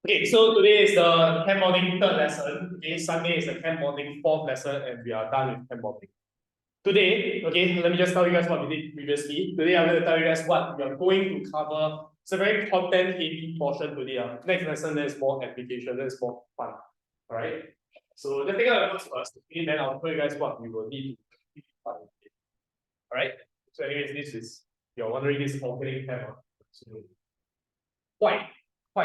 Okay, so today is the Chem Modeling third lesson. Okay, Sunday is the Chem Modeling fourth lesson, and we are done with Chem Modeling. Today, okay, let me just tell you guys what we did previously. Today, I'm going to tell you guys what we are going to cover. It's a very content-heavy portion today. Next lesson, there's more application, there's more fun. All right. So let's take a look first. Okay, then I'll tell you guys what we will need to do. All right. So, anyways, this is you're wondering this organic chem. So, quite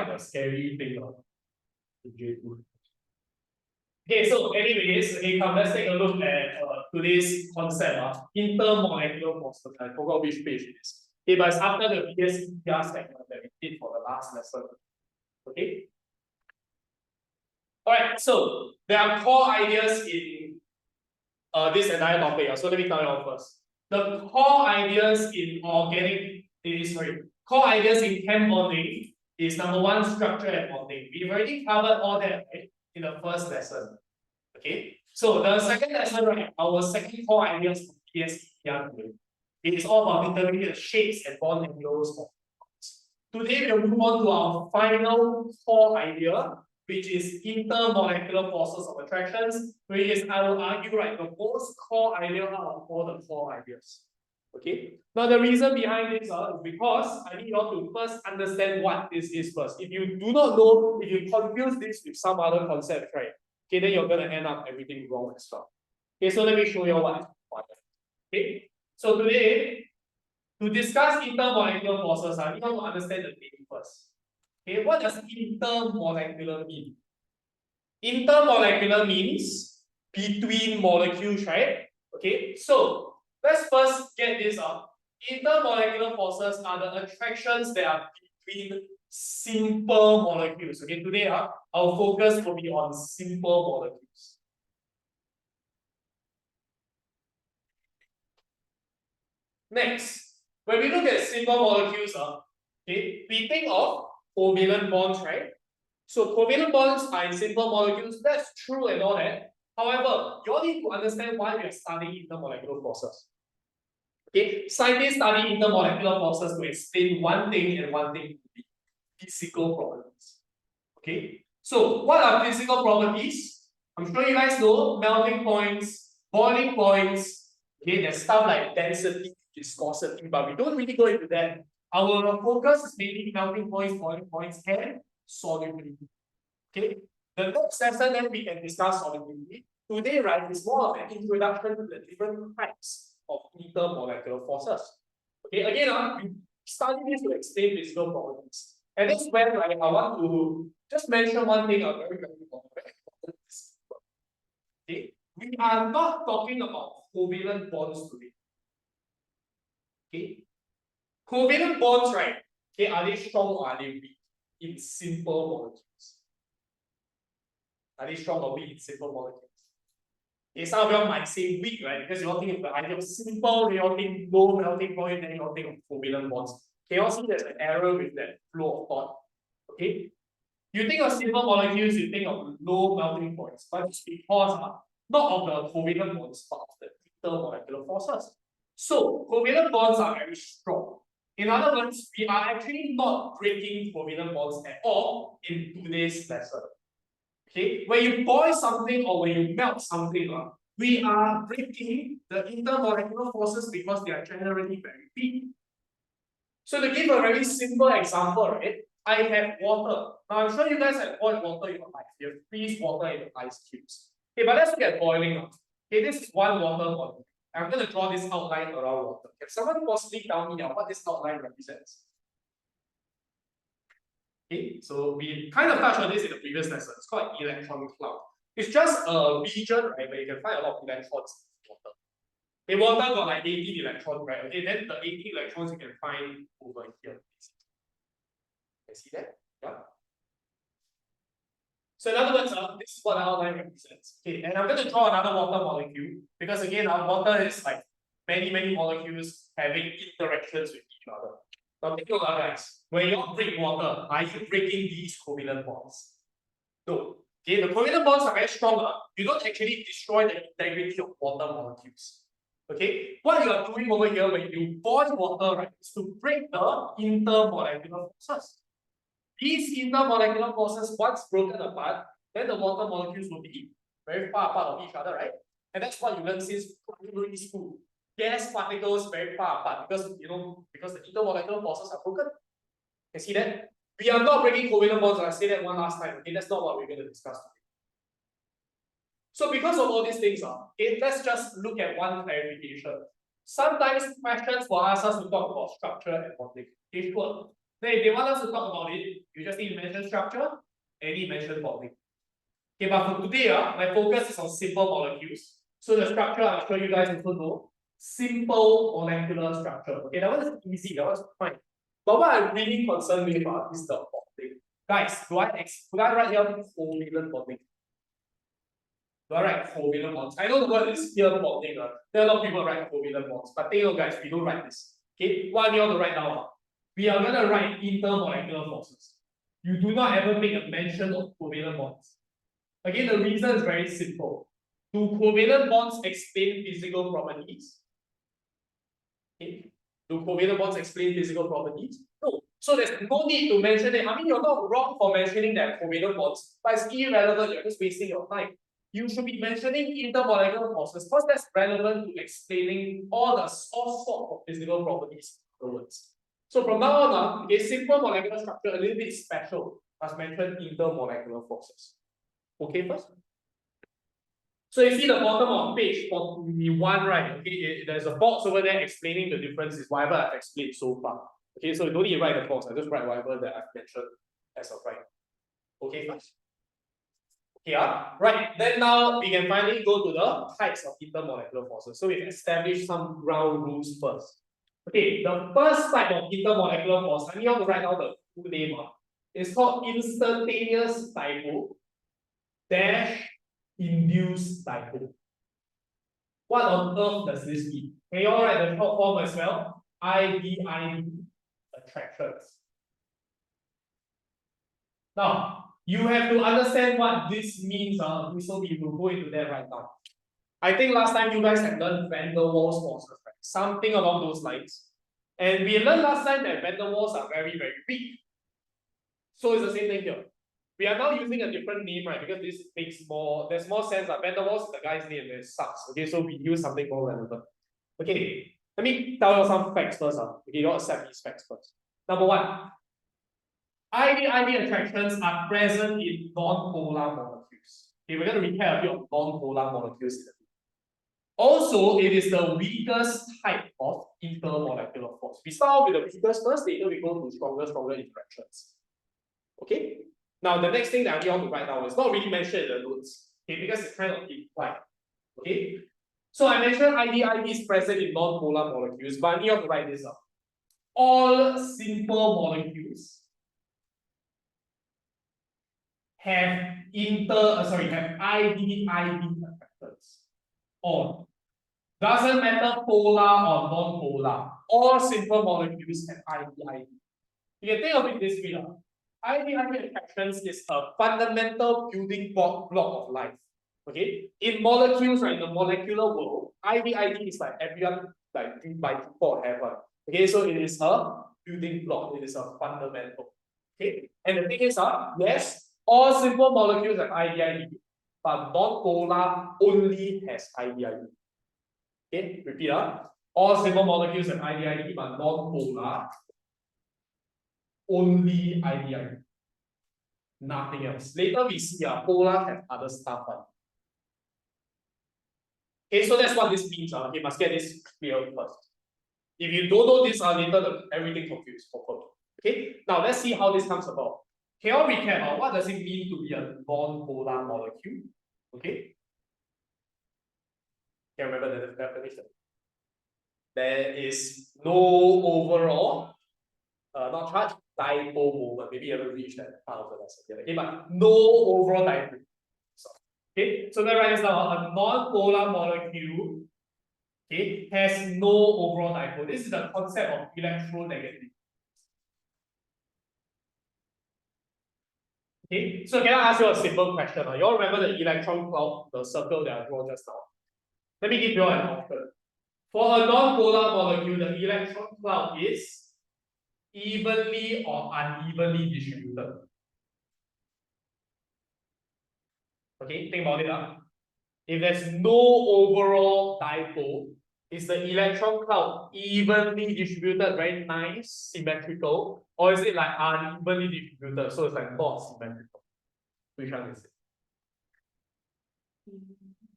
a scary thing. Okay, so anyways, okay, come, let's take a look at today's concept, intermolecular forces. I forgot which page it is. Okay, but it's after the PSER segment that we did for the last lesson. Okay. All right, so there are core ideas in this entire topic. So let me tell you all first. The core ideas in core ideas in chem modeling is number one, structure and bonding. We've already covered all that, right, in the first lesson. Okay, so the second lesson, right, our second core ideas for PSER today, it is all about determining the shapes and bond angles of bonds. Today we'll move on to our final core idea, which is intermolecular forces of attractions, which is, I will argue, right, the most core idea out of all the core ideas. Okay. Now the reason behind this is because I need you all to first understand what this is first. If you do not know, if you confuse this with some other concept, right? Okay, then you're gonna end up everything wrong as well. Okay, so let me show you what. Okay, so today, to discuss intermolecular forces, I need you to understand the name first. Okay, what does intermolecular mean? Intermolecular means between molecules, right? Okay, so let's first get this up. Intermolecular forces are the attractions that are between simple molecules. Okay, today our focus will be on simple molecules. Next, when we look at simple molecules, okay, we think of covalent bonds, right? So covalent bonds are in simple molecules. That's true and all that. However, you all need to understand why we are studying intermolecular forces. Okay, scientists study intermolecular forces to explain one thing and one thing to be physical properties. Okay, so what are physical properties? I'm sure you guys know melting points, boiling points. Okay, there's stuff like density, viscosity, but we don't really go into that. Our focus is mainly melting points, boiling points, and solubility. Okay, the next lesson then we can discuss solubility. Today, right, is more of an introduction to the different types of intermolecular forces. Okay, again, we study this to explain physical properties. And that's where, right, I want to just mention one thing, very important. Okay, we are not talking about covalent bonds today. Okay, covalent bonds, right? Okay, are they strong or are they weak in simple molecules? Are they strong or weak in simple molecules? Okay, some of you might say weak, right? Because you all think of the idea of simple, you all think low melting point, then you all think of covalent bonds. Okay, you all see there's an error with that flow of thought. Okay, you think of simple molecules, you think of low melting points, but it's because not of the covalent bonds, but of the intermolecular forces. So covalent bonds are very strong. In other words, we are actually not breaking covalent bonds at all in today's lesson. Okay, when you boil something or when you melt something, we are breaking the intermolecular forces because they are generally very weak. So to give a very simple example, right? I have water. Now I'm sure you guys have boiled water in your life. You have freeze water in the ice cubes. Okay, but let's look at boiling now. Okay, this is one water molecule. I'm going to draw this outline around water. Can someone possibly tell me what this outline represents? Okay, so we kind of touched on this in the previous lesson. It's called electron cloud. It's just a region, right, where you can find a lot of electrons in water. Okay, water got like 18 electrons, right? Okay, then the 18 electrons you can find over here. Can you see that? Yeah. So in other words, this is what the outline represents. Okay, and I'm going to draw another water molecule because again, our water is like many molecules having interactions with each other. Now take a look, guys. When you break water, are you breaking these covalent bonds? No. Okay, the covalent bonds are very strong. You don't actually destroy the integrity of water molecules. Okay, what you are doing over here when you boil water, right, is to break the intermolecular forces. these intermolecular forces, once broken apart, then the water molecules will be very far apart of each other, right? And that's what you learn since primary school. Gas particles very far apart because because the intermolecular forces are broken. You see that? We are not breaking covalent bonds. I say that one last time. Okay, that's not what we're going to discuss today. So because of all these things, okay, let's just look at one clarification. Sometimes questions will ask us to talk about structure and bonding. Okay, sure. Then if they want us to talk about it, you just need to mention structure and you mention bonding. Okay, but for today, my focus is on simple molecules. So the structure, I'm sure you guys also know. Simple molecular structure. Okay, that one is easy, that one's fine. But what I'm really concerned with is the bonding. Guys, could I write here covalent bonding? Do I write covalent bonds? I know the word is here bonding. There are a lot of people write covalent bonds, but take note, guys, we don't write this. Okay, what we want to write now? We are going to write intermolecular forces. You do not ever make a mention of covalent bonds. Again, the reason is very simple. Do covalent bonds explain physical properties? Okay. Do covalent bonds explain physical properties? No. So there's no need to mention it. I mean, you're not wrong for mentioning that covalent bonds, but it's irrelevant. You're just wasting your time. You should be mentioning intermolecular forces because that's relevant to explaining all sorts of physical properties afterwards. So from now on, okay, simple molecular structure, a little bit special, must mention intermolecular forces. Okay, first. So you see the bottom of page 41, right? Okay, there's a box over there explaining the differences, whatever I've explained so far. Okay, so you don't need to write the box, I just write whatever that I've mentioned as of right. Okay, first. Okay, right. Then now we can finally go to the types of intermolecular forces. So we've established some ground rules first. Okay, the first type of intermolecular force, I need you to write down the full name. It's called instantaneous dipole dash induced dipole. What on earth does this mean? Can you all write the short form as well? IDID attractions. Now, you have to understand what this means. So we will go into that right now. I think last time you guys have learned van der Waals forces, right? Something along those lines. And we learned last time that van der Waals are very, very weak. So it's the same thing here. We are now using a different name, right? Because this makes there's more sense. Van der Waals is the guy's name, and it sucks. Okay, so we use something more relevant. Okay, let me tell you some facts first. Okay, you all accept these facts first. Number one, IDID attractions are present in non-polar molecules. Okay, we're going to recap a bit of non-polar molecules. Also, it is the weakest type of intermolecular force. We start with the weakest first, later we go to stronger interactions. Okay? Now, the next thing that I want to write down is not really mentioned in the notes, okay, because it's kind of implied. Okay? So I mentioned IDID is present in non-polar molecules, but I need to write this up. All simple molecules have IDID attractors. All. Doesn't matter polar or non-polar. All simple molecules have IDID. You can think of it this way. IDID attractions is a fundamental building block of life. Okay? In molecules, right, in the molecular world, IDID is like everyone by default have one. Okay, so it is a building block, it is a fundamental. Okay, and the thing is, yes, all simple molecules have IDID, but non-polar only has IDID. Okay, repeat. All simple molecules have IDID, but non-polar only IDID. Nothing else. Later we see polar have other stuff. Okay, so that's what this means. You must get this clear first. If you don't know this, later everything confused. Okay, now let's see how this comes about. Can you recap what does it mean to be a non-polar molecule? Okay. Can you remember the definition? There is no overall, not charge, dipole moment. Maybe you haven't reached that part of the lesson yet. Okay, but no overall dipole. Okay, so that write this down. A non-polar molecule, okay, has no overall dipole. This is the concept of electronegativity. Okay, so can I ask you a simple question? You all remember the electron cloud, the circle that I draw just now? Let me give you an option. For a non-polar molecule, the electron cloud is evenly or unevenly distributed. Okay, think about it. If there's no overall dipole, is the electron cloud evenly distributed, very nice, symmetrical, or is it like unevenly distributed, so it's like not symmetrical? Which one is it?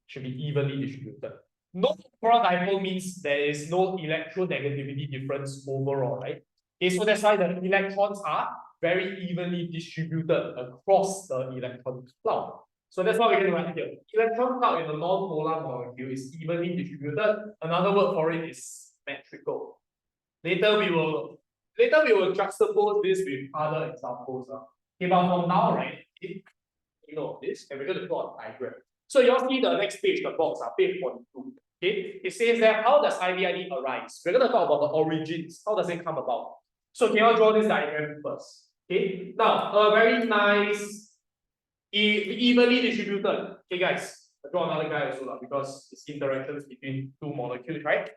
Should be evenly distributed. No overall dipole means there is no electronegativity difference overall, right? Okay, so that's why the electrons are very evenly distributed across the electron cloud. So that's what we're going to write here. Electron cloud in a non-polar molecule is evenly distributed. Another word for it is symmetrical. Later we will juxtapose this with other examples. Okay, but for now, right, you know this, and we're going to plot a diagram. So you all see the next page, the box, page 42. Okay, it says that how does IBID arise? We're going to talk about the origins. How does it come about? So can you draw this diagram first? Okay, now a very nice evenly distributed. Okay, guys, I draw another guy also because it's interactions between two molecules, right?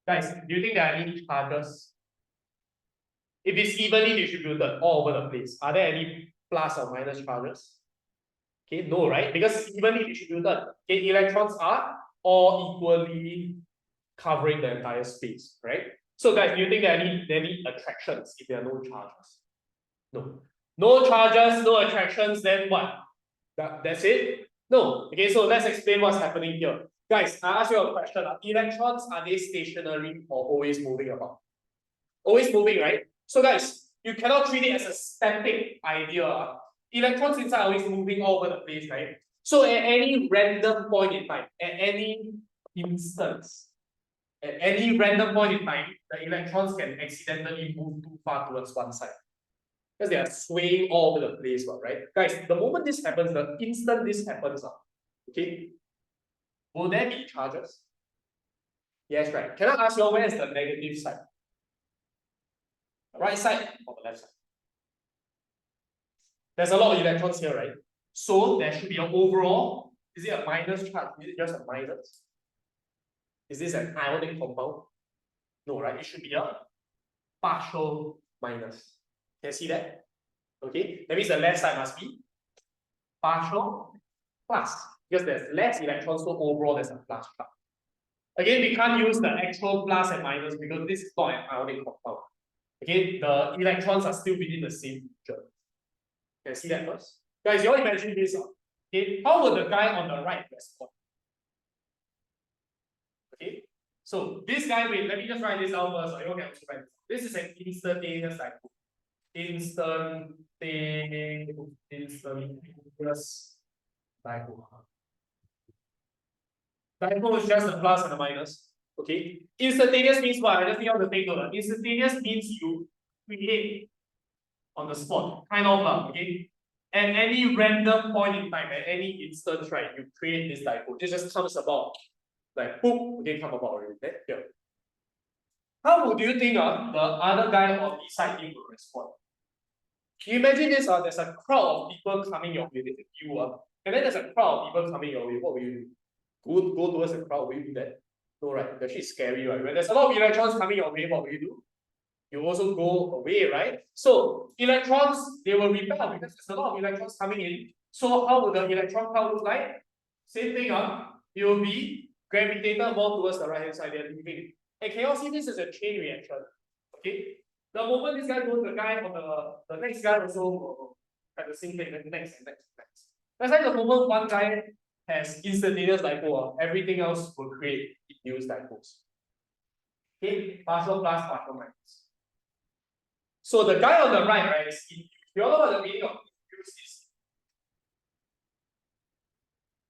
Guys, do you think there are any charges? If it's evenly distributed all over the place, are there any plus or minus charges? Okay, no, right? Because it's evenly distributed. Okay, electrons are all equally covering the entire space, right? So guys, do you think there are any attractions if there are no charges? No. No charges, no attractions, then what? That's it? No. Okay, so let's explain what's happening here. Guys, I ask you a question. Electrons, are they stationary or always moving about? Always moving, right? So guys, you cannot treat it as a static idea. Electrons inside are always moving all over the place, right? So at any random point in time, at any instance, at any random point in time, the electrons can accidentally move too far towards one side. Because they are swaying all over the place, right? Guys, the moment this happens, the instant this happens, okay, will there be charges? Yes, right. Can I ask you where is the negative side? The right side or the left side? There's a lot of electrons here, right? So there should be an overall. Is it a minus charge? Is it just a minus? Is this an ionic compound? No, right? It should be a partial minus. Can you see that? Okay, that means the left side must be partial plus, because there's less electrons, so overall there's a plus charge. Again, we can't use the actual plus and minus because this is not an ionic compound. Okay, the electrons are still within the same feature. Can you see that first? Guys, you all imagine this. Okay, how would the guy on the right respond? Okay, so this guy, wait, let me just write this down first. So you all can also write this. This is an instantaneous dipole. Instantaneous dipole. Dipole is just a plus and a minus. Okay. Instantaneous means what? I just need you to take note. Instantaneous means you create on the spot, kind of, okay? At any random point in time, at any instance, right, you create this dipole. It just comes about, like, boom, okay, come about already. Okay? Here. How would you think the other guy on this side will respond? Can you imagine this? There's a crowd of people coming your way, and then there's a crowd of people coming your way. What will you do? Go towards the crowd, will you do that? No, right? Actually, it's scary, right? When there's a lot of electrons coming your way, what will you do? You also go away, right? So electrons, they will repel because there's a lot of electrons coming in. So how will the electron cloud look like? Same thing, it will be gravitated more towards the right hand side. They're leaving. And can you all see this is a chain reaction? Okay. The moment this guy goes, the guy on the next guy also will have the same thing, next. That's like the moment one guy has instantaneous dipole, everything else will create induced dipoles. Okay, partial plus, partial minus. So the guy on the right, is induced. You all know what the meaning of induced is?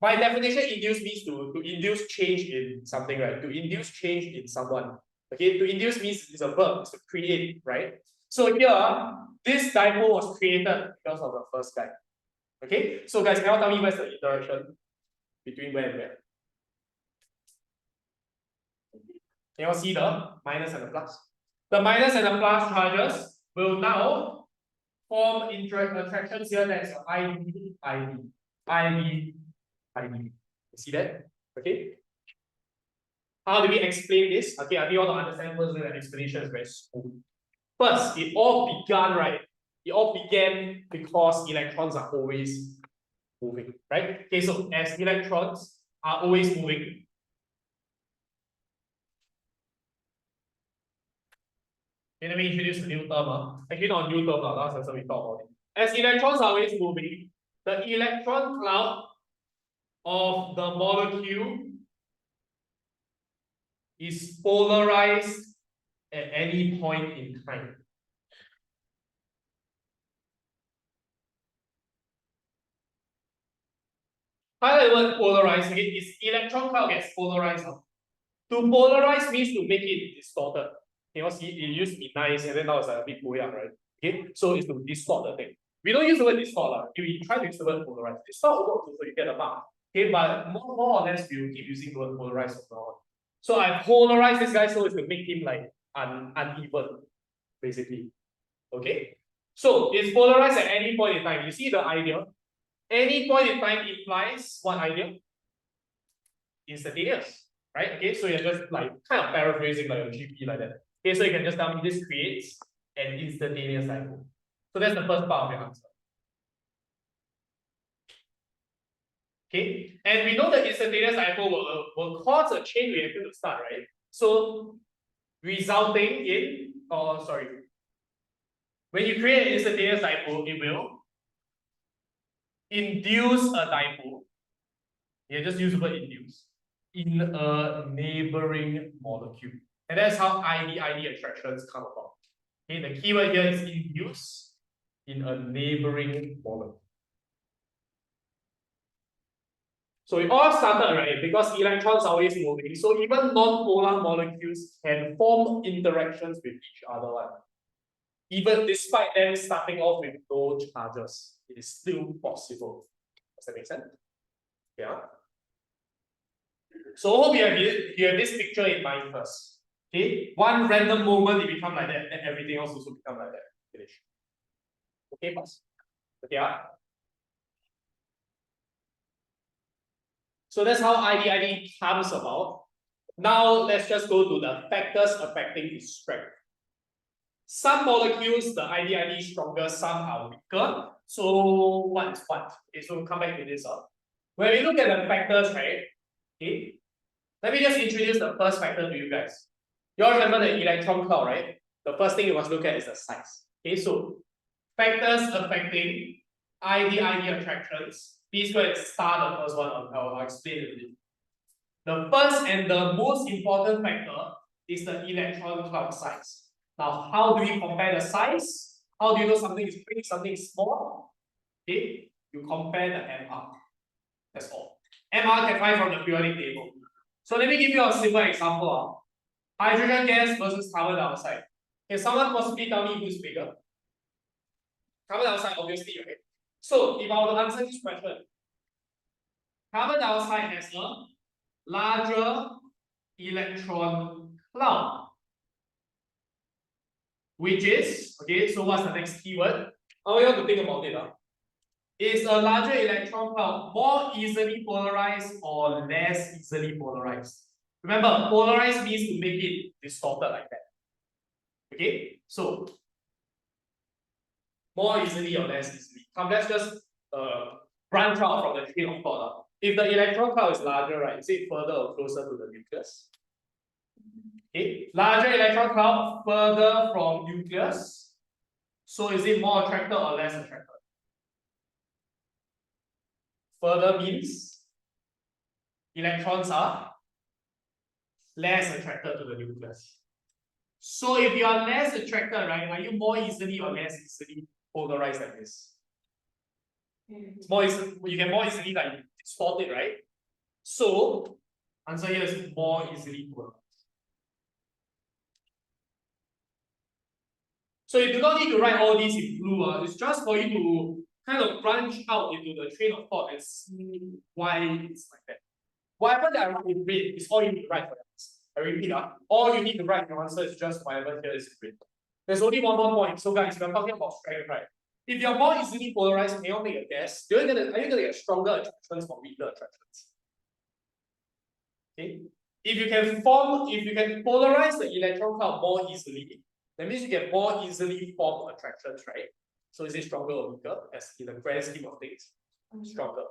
By definition, induce means to induce change in something, right? To induce change in someone. Okay, to induce means it's a verb, it's to create, right? So here, this dipole was created because of the first guy. Okay, so guys, can you tell me where's the interaction between where and where? Can you see the minus and the plus? The minus and the plus charges will now form attractions here. That's IB. You see that? Okay. How do we explain this? Okay, I think you all understand first that explanation is very smooth. First, it all began, right? It all began because electrons are always moving, right? Okay, so as electrons are always moving, okay, let me introduce a new term. Actually, not a new term, last lesson we talked about it. As electrons are always moving, the electron cloud of the molecule is polarized at any point in time. Highlight word polarized again is electron cloud gets polarized. To polarize means to make it distorted. You know, see, it used to be nice and then now it's like a bit weird, right? Okay, so it's to distort the thing. We don't use the word distort. We try to use the word polarize. Distort works so you get a mark. Okay, but more or less we will keep using the word polarize from now on. So I polarize this guy so as to make him like uneven, basically. Okay. So it's polarized at any point in time. You see the idea? Any point in time implies what idea? Instantaneous. Right? Okay, so you're just like kind of paraphrasing like a GP like that. Okay, so you can just tell me this creates an instantaneous dipole. So that's the first part of your answer. Okay, and we know the instantaneous dipole will cause a chain reaction to start, right? So resulting in, when you create an instantaneous dipole, it will induce a dipole. Yeah, just use the word induce in a neighboring molecule. And that's how ID attractions come about. Okay, the keyword here is induce in a neighboring molecule. So it all started, right, because electrons are always moving. So even non-polar molecules can form interactions with each other. Even despite them starting off with no charges, it is still possible. Does that make sense? Yeah. So I hope you have this picture in mind first. Okay, one random moment it become like that, and everything else also become like that. Finish. Okay, pass. Okay, so that's how ID comes about. Now let's just go to the factors affecting its strength. Some molecules, the ID is stronger, some are weaker. So what is what? Okay, so we'll come back to this. When we look at the factors, right? Okay, let me just introduce the first factor to you guys. You all remember the electron cloud, right? The first thing you must look at is the size. Okay, so factors affecting ID attractions. Please go and start the first one. I'll explain it. The first and the most important factor is the electron cloud size. Now, how do we compare the size? How do you know something is big, something is small? Okay, you compare the MR. That's all. MR can find from the periodic table. So let me give you a simple example. Hydrogen gas versus carbon dioxide. Can someone possibly tell me who's bigger? Carbon dioxide, obviously, right? So if I were to answer this question, carbon dioxide has a larger electron cloud, which is, okay, so what's the next keyword? How you want to think about it? Is a larger electron cloud more easily polarized or less easily polarized? Remember, polarized means to make it distorted like that. Okay, so more easily or less easily. Come, let's just branch out from the train of thought. If the electron cloud is larger, right, is it further or closer to the nucleus? Okay, larger electron cloud further from nucleus. So is it more attracted or less attracted? Further means electrons are less attracted to the nucleus. So if you are less attracted, right, are you more easily or less easily polarized like this? It's more easy, you can more easily like distort it, right? So answer here is more easily polarized. So you do not need to write all these in blue. It's just for you to kind of branch out into the train of thought and see why it's like that. Whatever that I write in red is all you need to write for the answer. I repeat, all you need to write in your answer is just whatever here is red. There's only one more point. So guys, we're talking about strength, right? If you're more easily polarized, can you make a guess? Are you gonna get stronger attractions or weaker attractions? Okay. If you can polarize the electron cloud more easily, That means you get more easily formed attractions, right? So is it stronger or weaker? As in the grand scheme of things, stronger.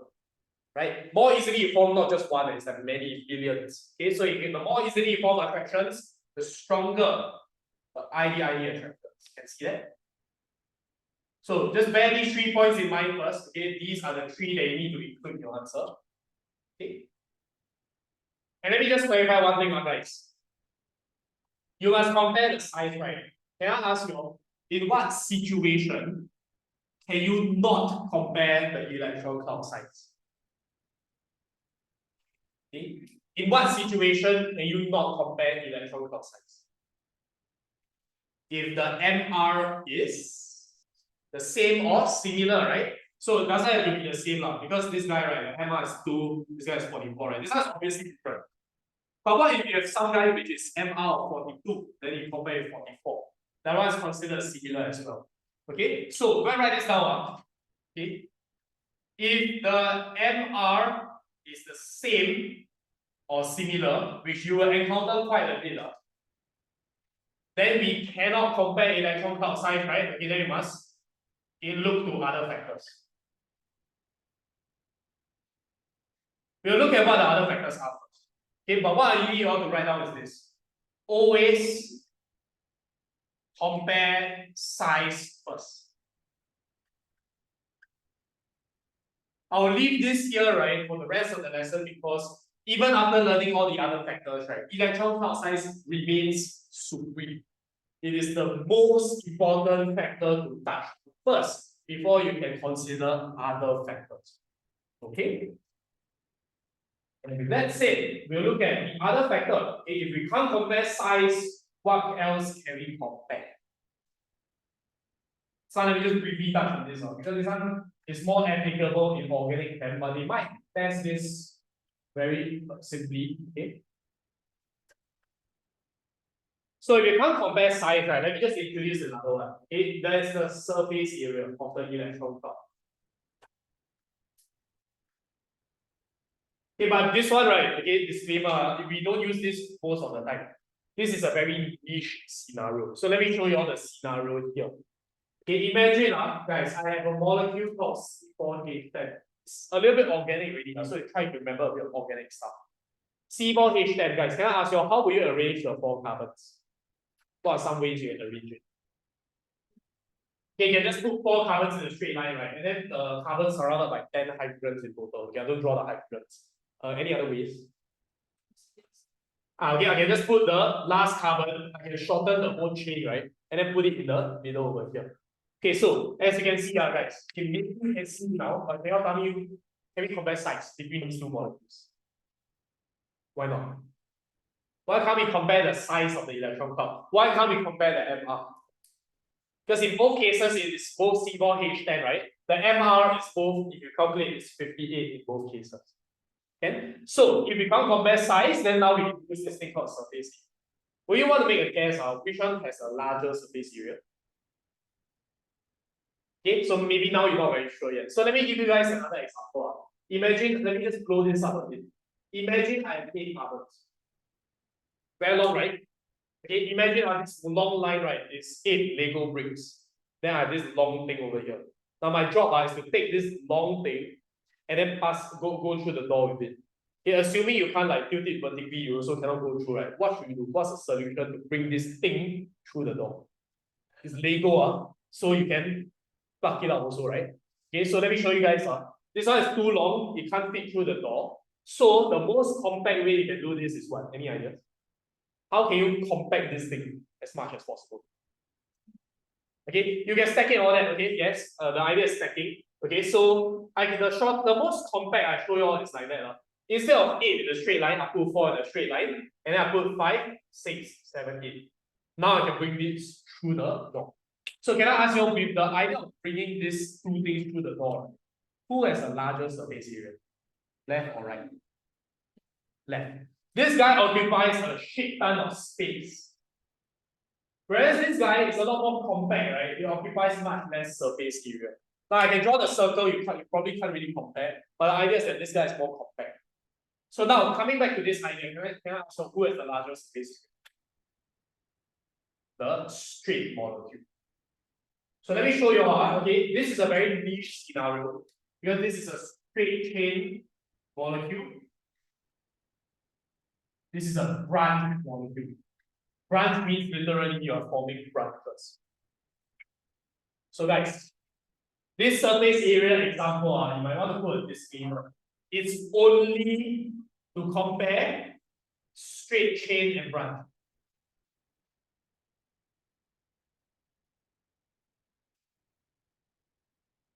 Right? More easily formed, not just one, it's like many billions. Okay, so if the more easily formed attractions, the stronger the ID attractors. Can see that? So just bear these 3 points in mind first. Okay, these are the 3 that you need to include in your answer. Okay. And let me just clarify one thing on guys. You must compare the size, right? Can I ask you, in what situation can you not compare the electron cloud size? Okay. In what situation can you not compare electron cloud size? If the MR is the same or similar, right? So it doesn't have to be the same lah, because this guy, right, the MR is 2, this guy is 44, right? This one is obviously different. But what if you have some guy which is MR of 42, then you compare with 44? That one is considered similar as well. Okay, so go and write this down. Okay, if the MR is the same or similar, which you will encounter quite a bit, then we cannot compare electron cloud size, right? Okay, then we must look to other factors. We'll look at what the other factors are first. Okay, but what I really want to write down is this. Always compare size first. I'll leave this here, right, for the rest of the lesson, because even after learning all the other factors, right, electron cloud size remains supreme. It is the most important factor to touch first before you can consider other factors. Okay? And with that said, we'll look at the other factor. Okay, if we can't compare size, what else can we compare? So let me just briefly touch on this one, because this one is more applicable in organic chem, but they might test this very simply. Okay. So if you can't compare size, right, let me just introduce another one. Okay, that's the surface area of the electron cloud. Okay, but this one, right, okay, disclaimer, we don't use this most of the time. This is a very niche scenario. So let me show you all the scenario here. Okay, imagine, guys, I have a molecule called C4H10. It's a little bit organic already, so try to remember a bit of organic stuff. C4H10, guys, can I ask you, how will you arrange the 4 carbons? What are some ways you can arrange it? Okay, you can just put 4 carbons in a straight line, right? And then the carbons surrounded by 10 hydrogens in total. Okay, I don't draw the hydrogens. Any other ways? Okay, I can just put the last carbon, I can shorten the whole chain, right? And then put it in the middle over here. Okay, so as you can see, guys, you can see now, but can you tell me, can we compare size between these 2 molecules? Why not? Why can't we compare the size of the electron cloud? Why can't we compare the MR? Because in both cases, it is both C4H10, right? The MR is both, if you calculate, it's 58 in both cases. Okay? So if we can't compare size, then now we use this thing called surface area. Will you want to make a guess which one has a larger surface area? Okay, so maybe now you're not very sure yet. So let me give you guys another example. Imagine, let me just blow this up a bit. Imagine I have 8 carbons. Very long, right? Okay, imagine on this long line, right, is 8 Lego bricks. Then I have this long thing over here. Now my job is to take this long thing and then go through the door with it. Okay, assuming you can't like tilt it vertically, you also cannot go through, right? What should you do? What's the solution to bring this thing through the door? It's Lego, so you can plug it out also, right? Okay, so let me show you guys. This one is too long, it can't fit through the door. So the most compact way you can do this is what? Any ideas? How can you compact this thing as much as possible? Okay, you can stack it all that. Okay, yes, the idea is stacking. Okay, so the most compact I show you all is like that. Instead of 8 in a straight line, I put 4 in a straight line, and then I put 5, 6, 7, 8. Now I can bring this through the door. So can I ask you, with the idea of bringing these 2 things through the door, who has a larger surface area? Left or right? Left. This guy occupies a shit ton of space. Whereas this guy is a lot more compact, right? It occupies much less surface area. Now I can draw the circle, you probably can't really compare, but the idea is that this guy is more compact. So now coming back to this idea, can I ask you who has the larger surface area? the straight molecule. So let me show you how. Okay, this is a very niche scenario because this is a straight chain molecule. This is a branch molecule. Branch means literally you are forming branches. So guys, this surface area example, you might want to put a disclaimer. It's only to compare straight chain and branch.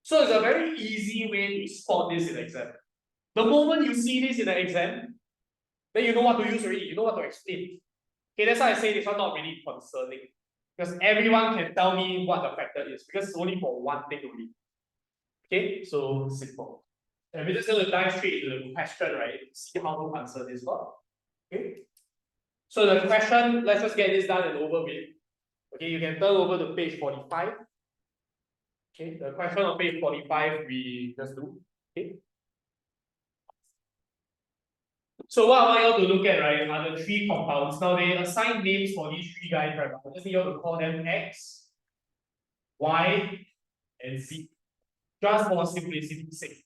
So it's a very easy way to spot this in exam. The moment you see this in the exam, then you know what to use already, you know what to explain. Okay, that's why I say this one not really concerning. Because everyone can tell me what the factor is, because it's only for one thing only. Okay, so simple. And we're just going to dive straight into the question, right? See how to answer this one. Okay. So the question, let's just get this done and over with. Okay, you can turn over to page 45. Okay, the question on page 45 we just do. Okay. So what I want you all to look at, right, are the three compounds. Now they assign names for these three guys, right? I just need you all to call them X, Y, and Z. Just for simplicity's sake.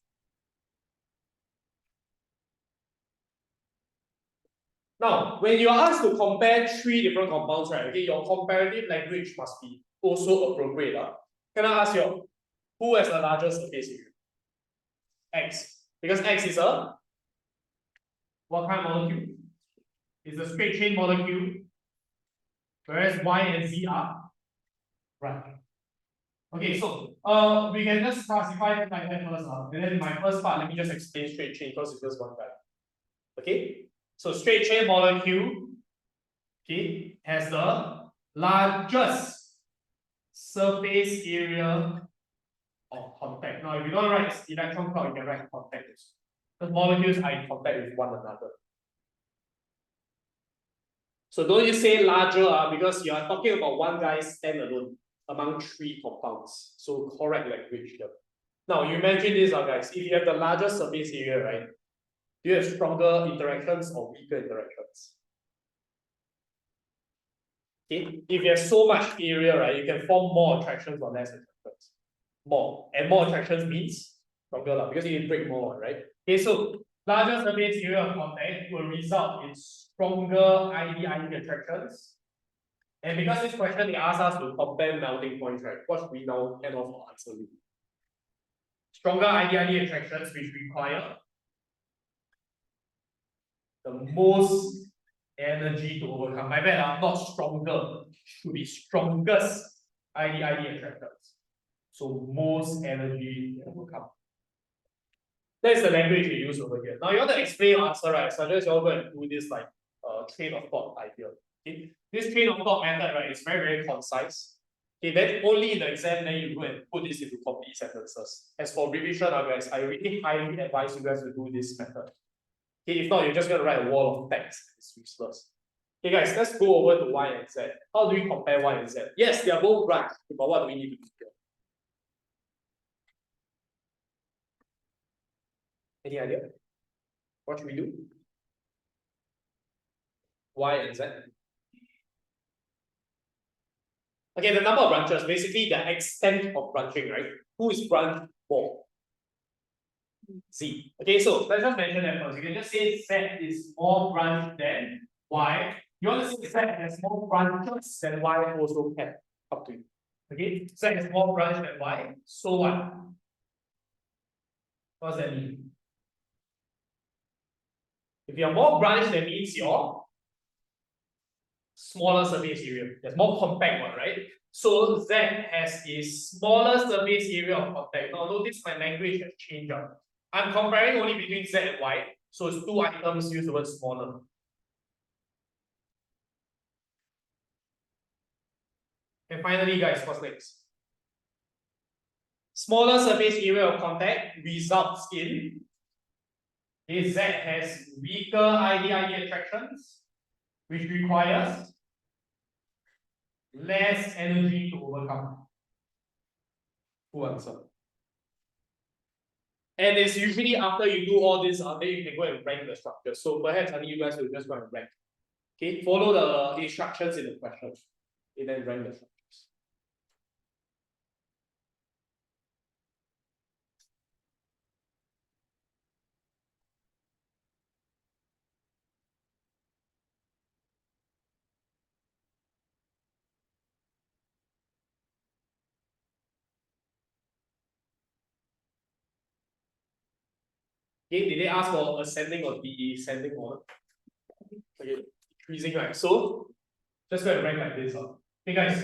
Now, when you are asked to compare three different compounds, right? Okay, your comparative language must be also appropriate. Can I ask you, who has the largest surface area? X. Because X is a what kind of molecule? It's a straight chain molecule. Whereas Y and Z are right. Okay, so we can just classify it like that first. And then in my first part, let me just explain straight chain because it's just one guy. Okay, so straight chain molecule, okay, has the largest surface area of contact. Now, if you don't write electron cloud, you can write contact. The molecules are in contact with one another. So don't you say larger because you are talking about one guy standalone among three compounds. So correct language here. Now you imagine this, guys. If you have the largest surface area, right? Do you have stronger interactions or weaker interactions? Okay. If you have so much area, right, you can form more attractions or less attractions. More. And more attractions means stronger, because you can break more, right? Okay, so larger surface area of contact will result in stronger ID-ID attractions. And because this question they asked us to compare melting points, right? What should we now end off our answer with? Stronger ID-ID attractions which require the most energy to overcome. My bad, not stronger. Should be strongest ID-ID attractors. So most energy to overcome. That's the language we use over here. Now you want to explain your answer, right? So I suggest you all go and do this like train of thought idea. Okay? This train of thought method, right, is very, very concise. Okay, then only in the exam, then you go and put this into complete sentences. As for revision, guys, I really highly advise you guys to do this method. Okay, if not, you're just going to write a wall of text. It's useless. Okay, guys, let's go over to Y and Z. How do we compare Y and Z? Yes, they are both right, but what do we need to do here? Any idea? What should we do? Y and Z. Okay, the number of branches, basically the extent of branching, right? Who is branch more? Z. Okay, so let's just mention that first. You can just say Z is more branch than Y. You want to say Z has more branches than Y also can. Up to you. Okay, Z has more branch than Y. So what? What does that mean? If you have more branch, that means your smaller surface area. There's more compact one, right? So Z has a smaller surface area of contact. Now notice my language has changed up. I'm comparing only between Z and Y. So it's two items used the word smaller. And finally, guys, what's next? Smaller surface area of contact results in Z has weaker ID-ID attractions, which requires less energy to overcome. Full answer. And it's usually after you do all this, then you can go and rank the structure. So perhaps I think you guys will just go and rank. Okay, follow the instructions in the question. and then rank the structures. Okay, did they ask for ascending or descending order? Okay, increasing, right? So just go and rank like this. Okay, guys.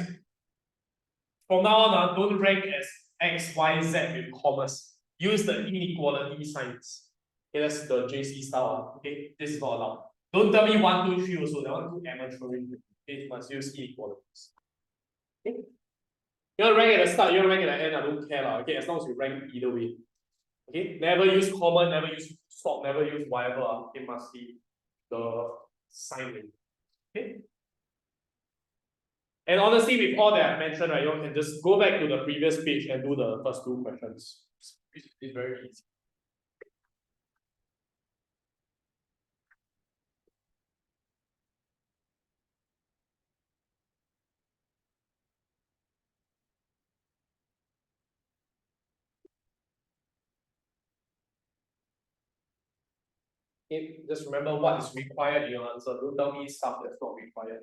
From now on, don't rank as X, Y, Z with commas. Use the inequality signs. Okay, that's the JC style. Okay, this is not allowed. Don't tell me 1, 2, 3 also. That one too amateur. Okay, must use inequalities. Okay. You want to rank at the start, you want to rank at the end, I don't care. Okay, as long as you rank either way. Okay, never use comma, never use stop, never use whatever. It must be the sign. Okay. And honestly, with all that I mentioned, right, you can just go back to the previous page and do the first 2 questions. It's very easy. Okay, just remember what is required in your answer. Don't tell me stuff that's not required.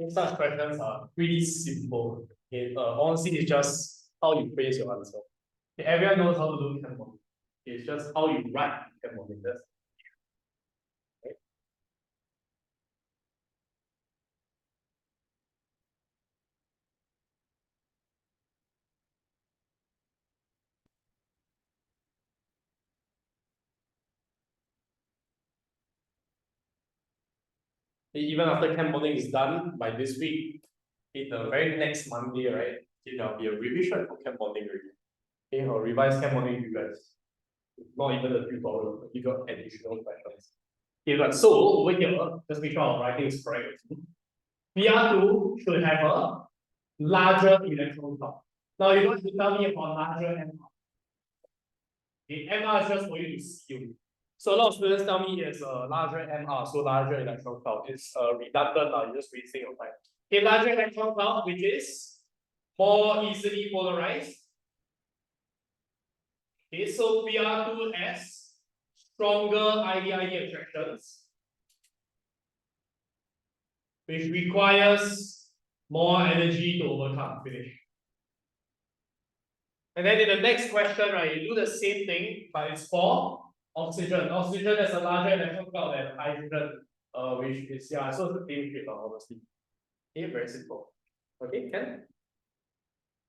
Such questions are pretty simple. Okay, honestly, it's just how you phrase your answer. Okay, everyone knows how to do Chem modeling. It's just how you write Chem modeling. That's right. Even after Chem modeling is done by this week, in the very next Monday, right? There'll be a revision for Chem modeling already. Okay, or revised Chem modeling, you guys. Not even the tutorial, you got additional questions. Okay, but so over here, just make sure our writing is correct. PR2 should have a larger electron count. Now you don't have to tell me about larger MR. Okay, MR is just for you to see. So a lot of students tell me it's a larger MR, so larger electron count. It's redundant, you're just wasting your time. Okay, larger electron count, which is more easily polarized. Okay, so PR2 has stronger ID attractions, which requires more energy to overcome. Finish. And then in the next question, right, you do the same thing, but it's for oxygen. Oxygen has a larger electron count than hydrogen, which is, yeah, so it's the same shape, honestly. Okay, very simple. Okay, can?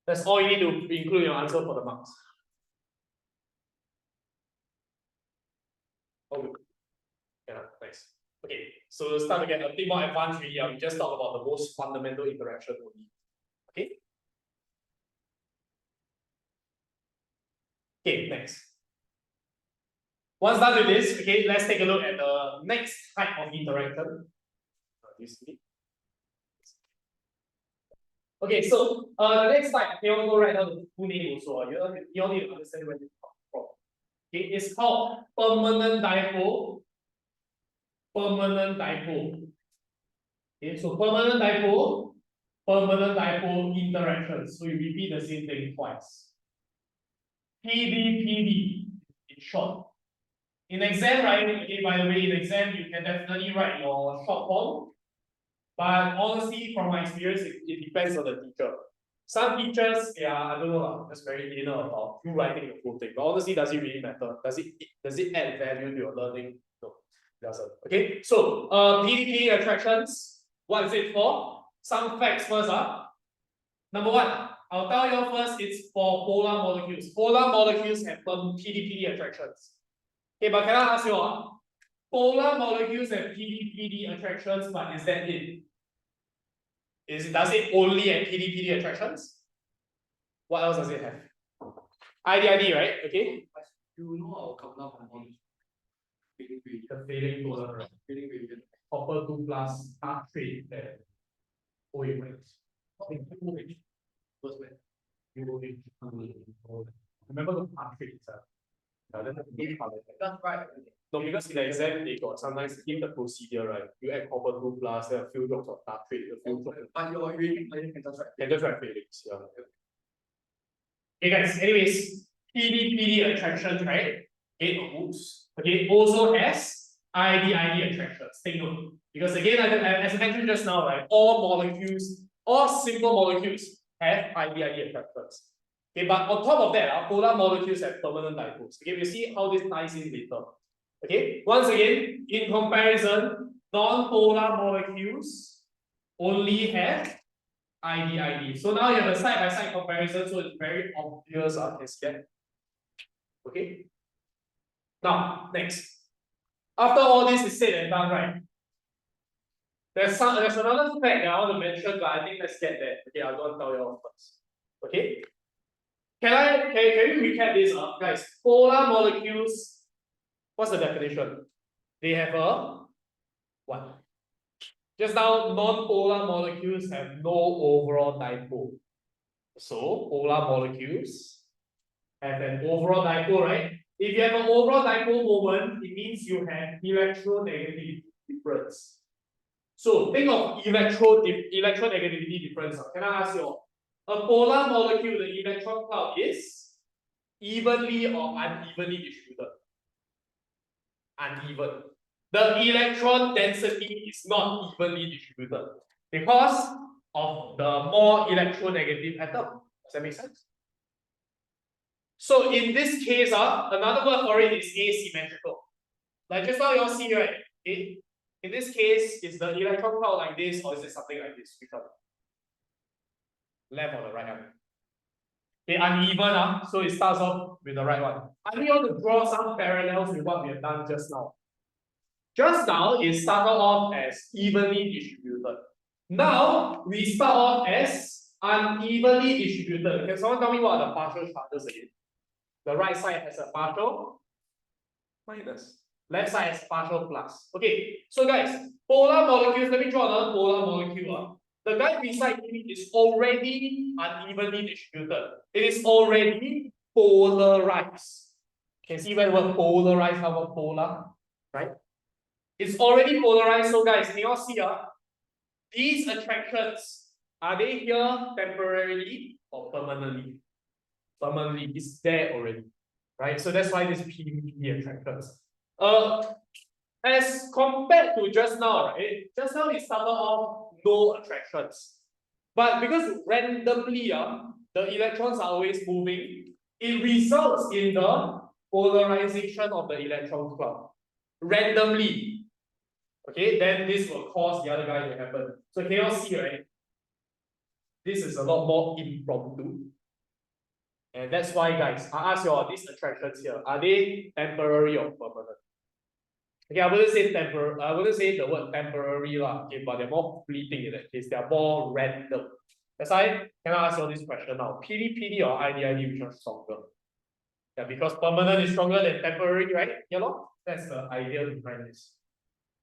That's all you need to include in your answer for the marks. Okay. Yeah, nice. Okay, so start to get a bit more advanced really. We just talk about the most fundamental interaction only. Okay. Okay, next. Once done with this, okay, let's take a look at the next type of interaction. Do you see? Okay, so the next type, okay, I'll go right now the full name also. You all need to understand where this comes from. Okay, it's called permanent dipole. Permanent dipole. Okay, so permanent dipole interactions. So you repeat the same thing twice. PD in short. In exam, right? Okay, by the way, in exam, you can definitely write your short form. But honestly, from my experience, it depends on the teacher. Some teachers, yeah, I don't know, just very anal about you writing the full thing. But honestly, does it really matter? Does it add value to your learning? No, it doesn't. Okay, so PDP attractions, what is it for? Some facts first. Number one, I'll tell you first, it's for polar molecules. Polar molecules have PDP attractions. Okay, but can I ask you polar molecules have PDP attractions, but is that it? Does it only have PD attractions? What else does it have? ID, right? Okay. You know our Kaplan compound. The failing polar, right? Failing gradient. Copper 2 plus tartrate there. OH. First way. Remember the tartrate itself. That's right. No, because in the exam they got sometimes give the procedure, right? You add copper 2 plus, then a few drops of tartrate, a few drops. But you're reading can just write. Can just write failings, yeah. Okay, guys, anyways, PD attractions, right? Okay, also has ID attractions. Take note. Because again, as I mentioned just now, right, all simple molecules have ID attractions. Okay, but on top of that, polar molecules have permanent dipoles. Okay, we'll see how this ties in later. Okay, once again, in comparison, non-polar molecules only have ID. So now you have a side-by-side comparison, so it's very obvious as that. Okay. Now, next. After all this is said and done, right? There's another fact that I want to mention, but I think let's get there. Okay, I'll go and tell you all first. Okay. Can you recap this up, guys? Polar molecules, what's the definition? They have a what? Just now, non-polar molecules have no overall dipole. So, polar molecules have an overall dipole, right? If you have an overall dipole moment, it means you have electronegativity difference. So, think of electronegativity difference. Can I ask you, a polar molecule, the electron cloud is evenly or unevenly distributed? Uneven. The electron density is not evenly distributed because of the more electronegative atom. Does that make sense? So in this case, another word for it is asymmetrical. Like just now you all see, right? Okay? In this case, is the electron cloud like this or is it something like this? Which one? Left or the right hand? Okay, uneven, so it starts off with the right one. I need you to draw some parallels with what we have done just now. Just now, it started off as evenly distributed. Now, we start off as unevenly distributed. Can someone tell me what are the partial charges again? The right side has a partial minus. Left side has partial plus. Okay, so guys, polar molecules, let me draw another polar molecule. The guy beside me is already unevenly distributed. It is already polarized. Can see where the word polarized, how about polar, right? It's already polarized. So guys, can you all see these attractions, are they here temporarily or permanently? Permanently, it's there already, right? So that's why this PDP attractions. As compared to just now, right? Just now it started off no attractions. But because randomly, the electrons are always moving, it results in the polarization of the electron cloud. Randomly. Okay, then this will cause the other guy to happen. So can you all see, right? This is a lot more impromptu. And that's why, guys, I ask you all these attractions here, are they temporary or permanent? Okay, I wouldn't say temporary. I wouldn't say the word temporary lah. Okay, but they're more fleeting in that case. They are more random. That's why can I ask you this question now? PD or IDID, which one is stronger? Yeah, because permanent is stronger than temporary, right? Yeah, no? That's the idea behind this.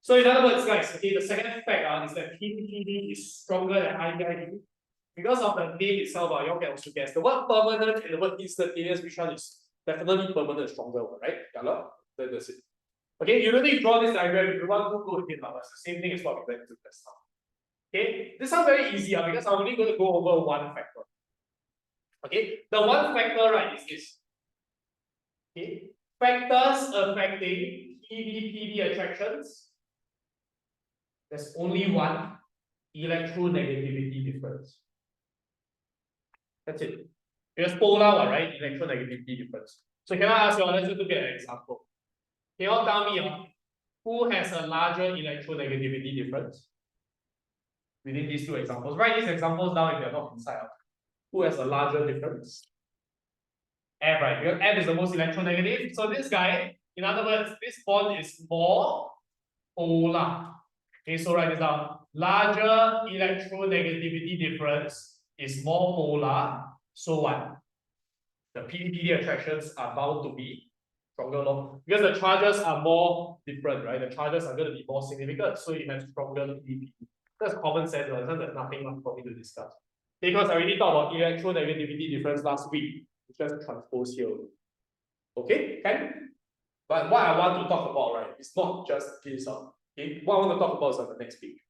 So in other words, guys, okay, the second fact is that PD is stronger than IDID. Because of the name itself, you can also guess the word permanent and the word instantaneous, which one is definitely permanent stronger, right? Yeah, no? That's it. Okay, you don't need to draw this diagram if you want to go ahead, but it's the same thing as what we went to just now. Okay, this is very easy because I'm only going to go over one factor. Okay, the one factor, right, is this. Okay, factors affecting PD attractions. There's only one electronegativity difference. That's it. Because polar one, right? Electronegativity difference. So can I ask you, let's just look at an example. Can you all tell me who has a larger electronegativity difference? Within these two examples. Write these examples down if they're not inside. Who has a larger difference? F, right? Because F is the most electronegative. So this guy, in other words, this bond is more polar. Okay, so write this down. Larger electronegativity difference is more polar. So what? The PD attractions are bound to be stronger, because the charges are more different, right? The charges are going to be more significant, so you have stronger PD. That's common sense, right? There's nothing much for me to discuss. Because I already talked about electronegativity difference last week. It's just transpose here. Okay? But what I want to talk about, right, is not just this. Okay? What I want to talk about is on the next page.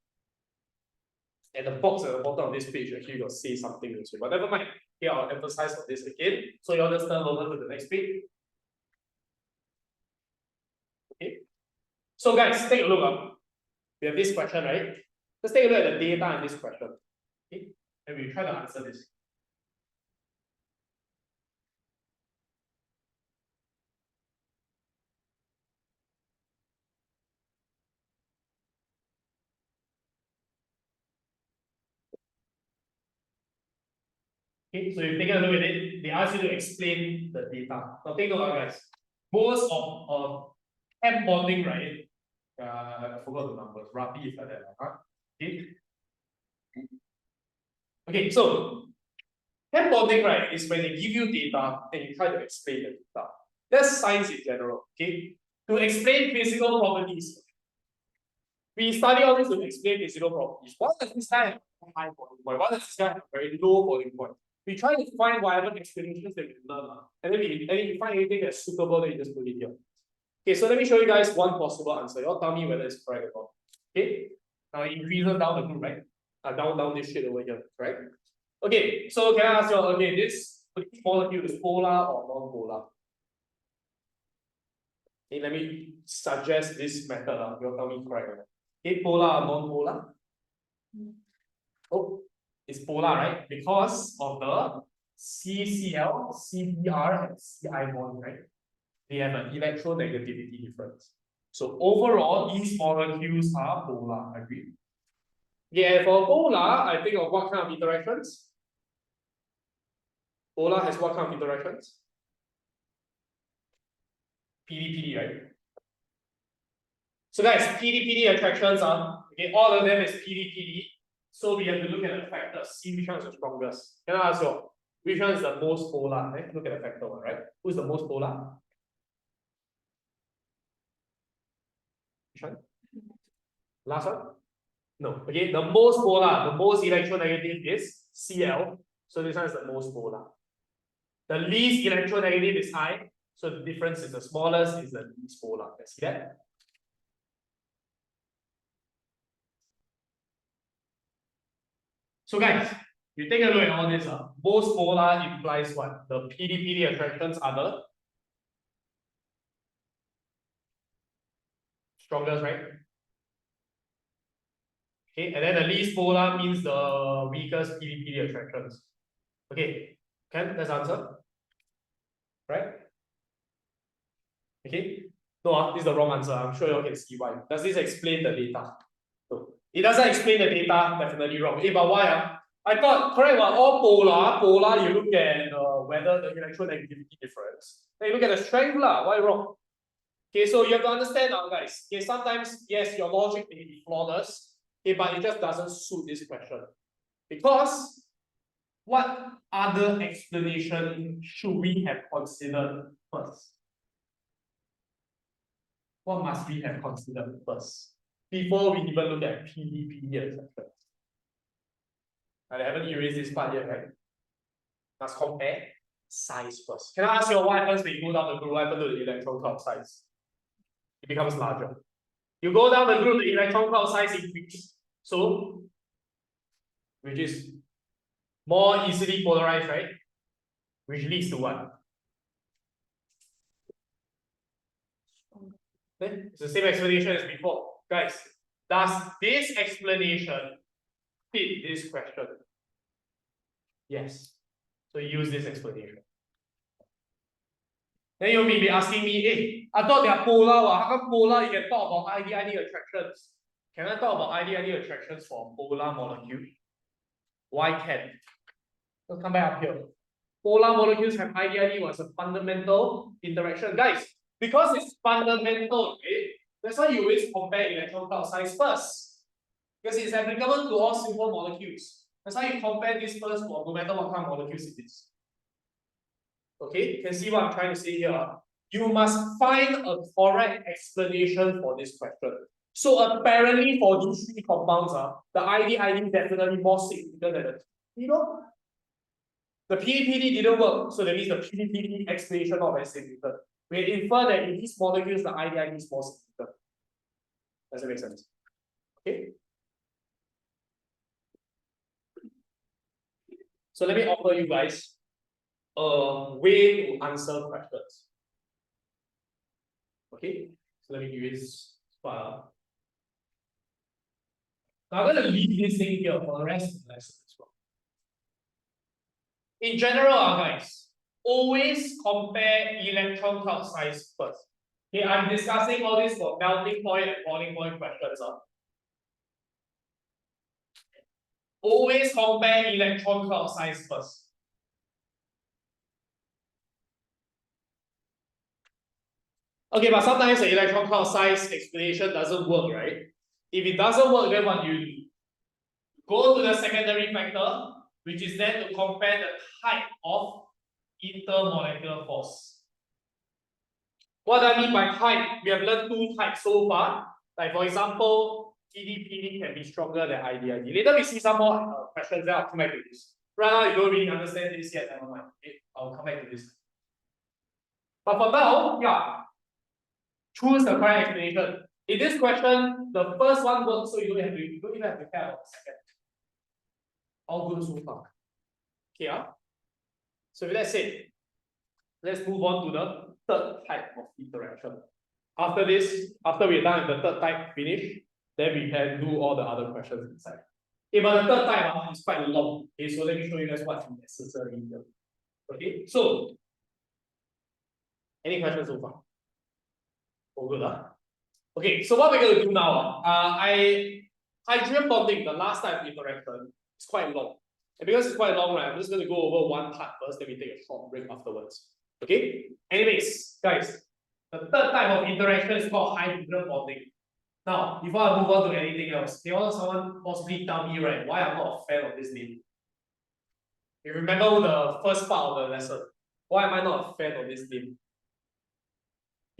And the box at the bottom of this page actually will say something also. But never mind. Here I'll emphasize on this again. So you understand over to the next page. Okay. So guys, take a look. We have this question, right? Let's take a look at the data in this question. Okay. And we try to answer this. Okay, so you take a look at it, they ask you to explain the data. Now take a look, guys. Most of Chem bonding, right? I forgot the numbers, roughly is like that. Okay. Okay, so Chem bonding, right, is when they give you data and you try to explain the data. That's science in general. Okay. To explain physical properties, we study all this to explain physical properties. What does this guy have a high boiling point? What does this guy have a very low boiling point? We try to find whatever explanations that we learn, and then we find anything that's suitable, then you just put it here. Okay, so let me show you guys one possible answer. Y'all tell me whether it's correct or not. Okay, now it increases down the group, right? Down this shit over here, right? Okay, so can I ask you, okay, this molecule is polar or non-polar? Okay, let me suggest this method. You'll tell me correct or not. Okay, polar or non-polar? Oh, it's polar, right? Because of the CCl, CBr, and Ci bond, right? They have an electronegativity difference. So overall, these molecules are polar, agree? Yeah, for polar, I think of what kind of interactions? Polar has what kind of interactions? PD, right? So guys, PD attractions are, okay, all of them is PD. So we have to look at the factors, see which one is the strongest. Can I ask you, which one is the most polar? Let's look at the factor one, right? Who's the most polar? Which one? Last one? No. Okay, the most polar, the most electronegative is Cl. So this one is the most polar. The least electronegative is I. So the difference is the smallest is the least polar. Let's see that. So guys, you take a look at all this. Most polar implies what? The PD attractions are the strongest, right? Okay, and then the least polar means the weakest PD attractions. Okay, let's answer. Right? Okay. No, this is the wrong answer. I'm sure you can see why. Does this explain the data? No. It doesn't explain the data, definitely wrong. But why? I thought, correct, all polar, you look at whether the electronegativity difference. Then you look at the strength, why wrong? Okay, so you have to understand now, guys. Okay, sometimes, yes, your logic may be flawless, okay, but it just doesn't suit this question. Because what other explanation should we have considered first? What must we have considered first before we even look at PDP, etc.? I haven't erased this part yet, right? Must compare size first. Can I ask you what happens when you go down the group? What happens to the electron cloud size? It becomes larger. You go down the group, the electron cloud size increases. So, which is more easily polarized, right? Which leads to what? It's the same explanation as before. Guys, does this explanation fit this question? Yes. So use this explanation. Then you may be asking me, hey, I thought they are polar. How come polar you can talk about ID-ID attractions? Can I talk about ID-ID attractions for polar molecule? Why can't? Let's come back up here. Polar molecules have ID-ID was a fundamental interaction. Guys, because it's fundamental, okay? That's why you always compare electron cloud size first. Because it's applicable to all simple molecules. That's why you compare this first for no matter what kind of molecules it is. Okay, you can see what I'm trying to say here. You must find a correct explanation for this question. So apparently for these three compounds, the ID is definitely more significant than the the PDPD didn't work, so that means the PDPD explanation not very significant. We infer that in these molecules, the ID is more significant. Does that make sense? Okay. So let me offer you guys a way to answer questions. Okay, so let me give you this file. Now I'm going to leave this thing here for the rest of the lesson as well. In general, guys, always compare electron cloud size first. Okay, I'm discussing all this for melting point and boiling point questions. Always compare electron cloud size first. Okay, but sometimes the electron cloud size explanation doesn't work, right? If it doesn't work, then what do you do? Go to the secondary factor, which is then to compare the type of intermolecular force. What do I mean by type? We have learned two types so far. Like for example, PD can be stronger than ID. Later we see some more questions, then I'll come back to this. Right now, you don't really understand this yet, never mind. Okay, I'll come back to this. But for now, yeah, choose the correct explanation. In this question, the first one works, so you don't even have to care about the second. All good so far. Okay, so with that said, let's move on to the third type of interaction. After this, after we're done with the third type finish, then we can do all the other questions inside. Okay, but the third type is quite long. Okay, so let me show you guys what's necessary here. Okay, so any questions so far? Oh, good, Okay, so what we're going to do now, hydrogen bonding, the last type of interaction, is quite long. And because it's quite long, right, I'm just going to go over one part first, then we take a short break afterwards. Okay? Anyways, guys, the third type of interaction is called hydrogen bonding. Now, before I move on to anything else, can someone possibly tell me, right, why I'm not a fan of this name? You remember the first part of the lesson. Why am I not a fan of this name?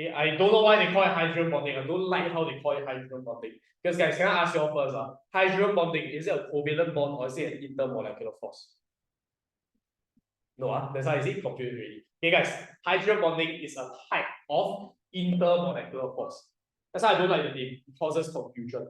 Okay, I don't know why they call it hydrogen bonding. I don't like how they call it hydrogen bonding. Because guys, can I ask you all first? Hydrogen bonding, is it a covalent bond or is it an intermolecular force? No, that's why I see confused already. Okay, guys, hydrogen bonding is a type of intermolecular force. That's why I don't like the name. It causes confusion.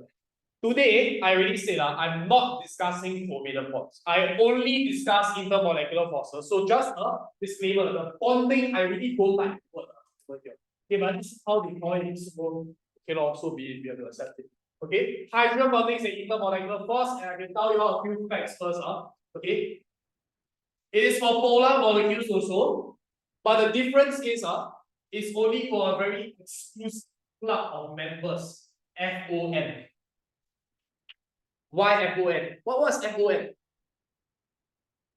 Today, I already said I'm not discussing covalent bonds. I only discuss intermolecular forces. So just a disclaimer, the bonding, I really don't like the word here. Okay, but this is how they call it, so it can also be, we have to accept it. Okay, hydrogen bonding is an intermolecular force, and I can tell you a few facts first. Okay, it is for polar molecules also, but the difference is it's only for a very exclusive club of members, FON. Why FON? What was FON?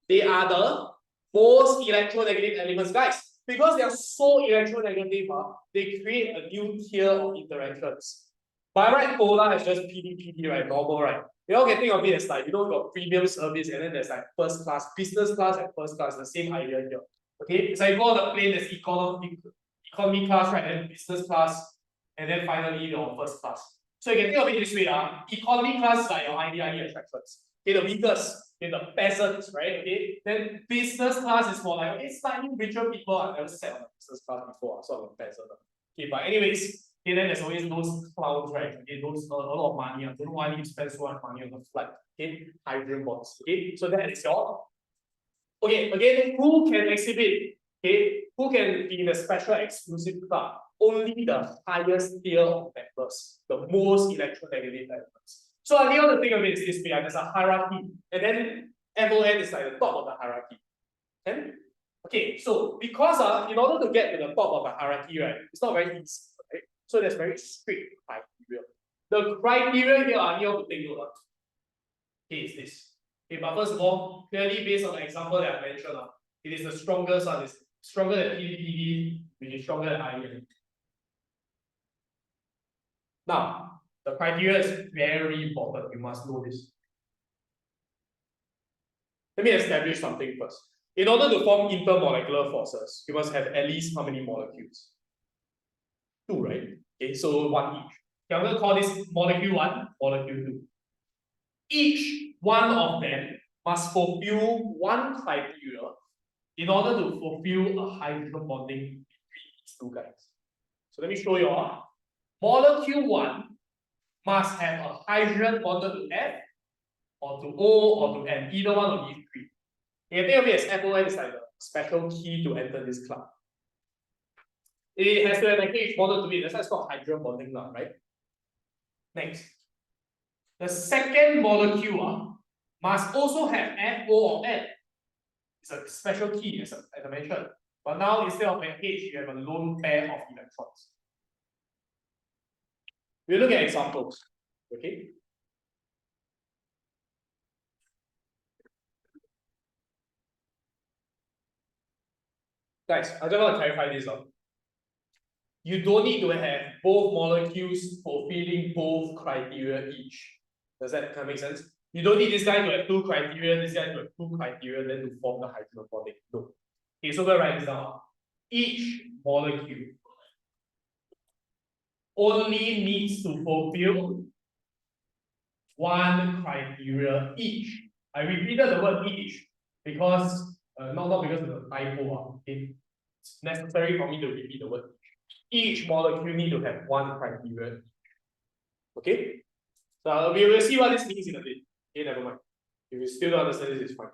They are the most electronegative elements, guys. because they are so electronegative, they create a new tier of interactions. By right, polar is just PD, right? Normal, right? You all can think of it as like, you know, got premium service and then there's like first class, business class and first class, the same idea here. Okay, it's like you go on the plane, there's economy class, right? Then business class, and then finally your first class. So you can think of it this way, economy class is like your IDIE attractions. Okay, the weakest, okay, the peasants, right? Okay, then business class is for like, okay, slightly richer people. I've never sat on a business class before, so I'm a peasant. Okay, but anyways, okay, then there's always those clowns, right? Okay, those a lot of money. I don't know why you spend so much money on the flight. Okay, hydrogen bonds. Okay, so that is your. Okay, again, who can exhibit? Okay, who can be in a special exclusive club? Only the highest tier of members, the most electronegative members. So I want to think of it is this way, there's a hierarchy, and then FON is like the top of the hierarchy. Okay, so because in order to get to the top of the hierarchy, right, it's not very easy, right? So there's very strict criteria. The criteria here I need to take note of. Okay, is this. Okay, but first of all, clearly based on the example that I mentioned, it is the strongest one, it's stronger than PDPD, which is stronger than IEM. Now, the criteria is very important, you must know this. Let me establish something first. In order to form intermolecular forces, you must have at least how many molecules? 2, right? Okay, so 1 each. Okay, I'm going to call this molecule 1, molecule 2. Each one of them must fulfill one criteria in order to fulfill a hydrogen bonding between these two guys. So let me show you all. Molecule 1 must have a hydrogen bonded to F or to O or to N, either one of these 3. You can think of it as FON is like a special key to enter this club. It has to have an H bonded to it, that's why it's called hydrogen bonding club, right? Next. The second molecule must also have F, O, or N. It's a special key, as I mentioned. But now instead of an H, you have a lone pair of electrons. We'll look at examples. Okay. Guys, I just want to clarify this. You don't need to have both molecules fulfilling both criteria each. Does that make sense? You don't need this guy to have 2 criteria, this guy to have 2 criteria, then to form the hydrogen bonding. No. Okay, so we'll write this down. Each molecule only needs to fulfill 1 criteria each. I repeated the word each because not because of the typo. Okay? It's necessary for me to repeat the word each. Each molecule need to have 1 criteria. Okay? So we will see what this means in a bit. Okay, never mind. If you still don't understand this, it's fine.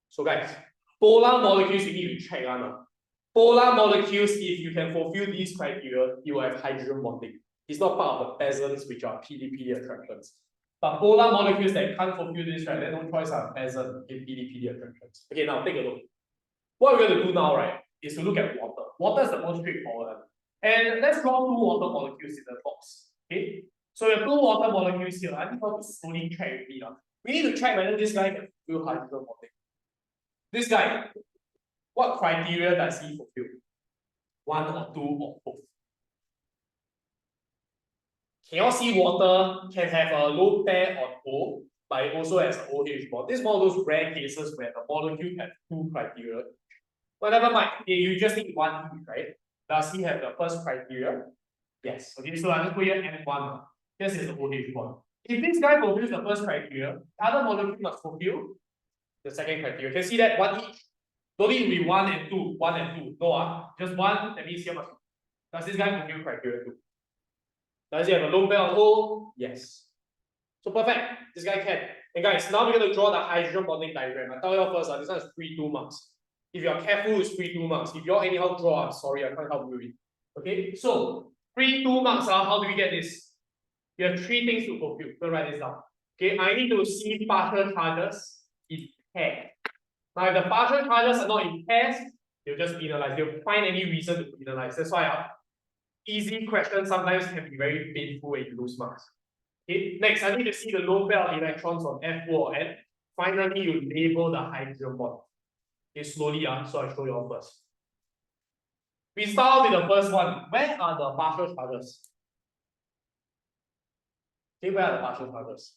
So guys, polar molecules you need to check on. Polar molecules, if you can fulfill these criteria, you will have hydrogen bonding. It's not part of the peasants, which are PDPD attractions. But polar molecules that can't fulfill this, right, they no choice are peasant in PDPD attractions. Okay, now take a look. What we're going to do now, right, is to look at water. Water is the most straightforward. And let's draw 2 water molecules in the box. Okay, so we have 2 water molecules here. I think how to slowly check with me now. We need to check whether this guy can fulfill hydrogen bonding. This guy, what criteria does he fulfill? 1 or 2 or both? Can you all see water can have a lone pair on O, but it also has an OH bond? This is one of those rare cases where the molecule has 2 criteria. But never mind, you just need 1 each, right? Does he have the first criteria? Yes. Okay, so I just put here N1. This is the OH bond. If this guy fulfills the first criteria, the other molecule must fulfill the second criteria. You can see that 1 each. Don't need to be 1 and 2, 1 and 2. No, just 1, that means here must. Does this guy fulfill criteria 2? Does he have a lone pair of O? Yes. So perfect. This guy can. And guys, now we're going to draw the hydrogen bonding diagram. I tell you all first, this one is free 2 marks. If you are careful, it's free 2 marks. If you all anyhow draw, I'm sorry, I can't help you with it. Okay, so free 2 marks. How do we get this? You have 3 things to fulfill. Don't write this down. Okay, I need to see partial charges in pair. Now, if the partial charges are not in pairs, they'll just penalize. They'll find any reason to penalize. That's why easy questions sometimes can be very painful when you lose marks. Okay, next, I need to see the lone pair of electrons on F, O, or N. finally you label the hydrogen bond. Okay, slowly, so I'll show you all first. We start with the first one. Where are the partial charges? Okay, where are the partial charges?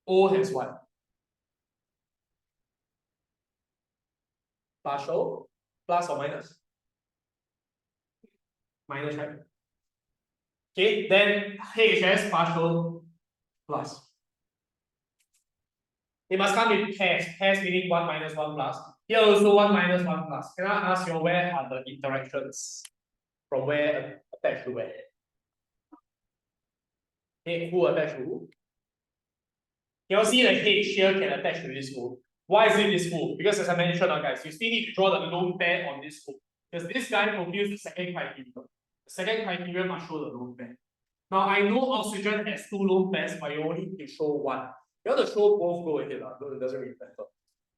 O has what? Partial, plus or minus? Minus, right? Okay, then H has partial plus. It must come with pairs. Pairs meaning 1 minus 1 plus. Here also 1 minus 1 plus. Can I ask you where are the interactions? From where attached to where? Okay, who attached to who? You see the H here can attach to this hook. Why is it this hook? Because as I mentioned, guys, you still need to draw the lone pair on this hook. Because this guy fulfills the second criteria. The second criteria must show the lone pair. Now I know oxygen has 2 lone pairs, but you only need to show one. You want to show both, go ahead. It doesn't really matter.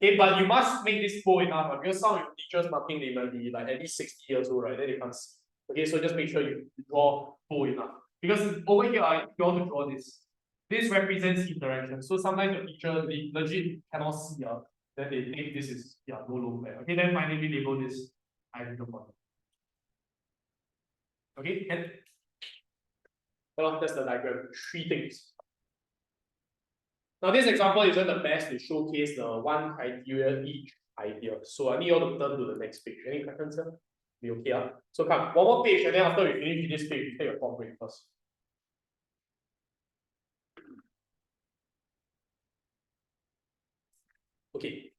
Okay, but you must make this bold enough because some of your teachers marking they might be like at least 60 years old, right? Then they can't see. Okay, so just make sure you draw bold enough. Because over here, you want to draw this. This represents interaction. So sometimes the teacher they legit cannot see, then they think this is no lone pair. Okay, then finally we label this hydrogen bond. Okay, and well, that's the diagram. 3 things. Now this example isn't the best to showcase the one criteria each idea. So I need you all to turn to the next page. Any questions, sir? Be okay. So come, one more page, and then after we finish this page, we take a top break first. Okay.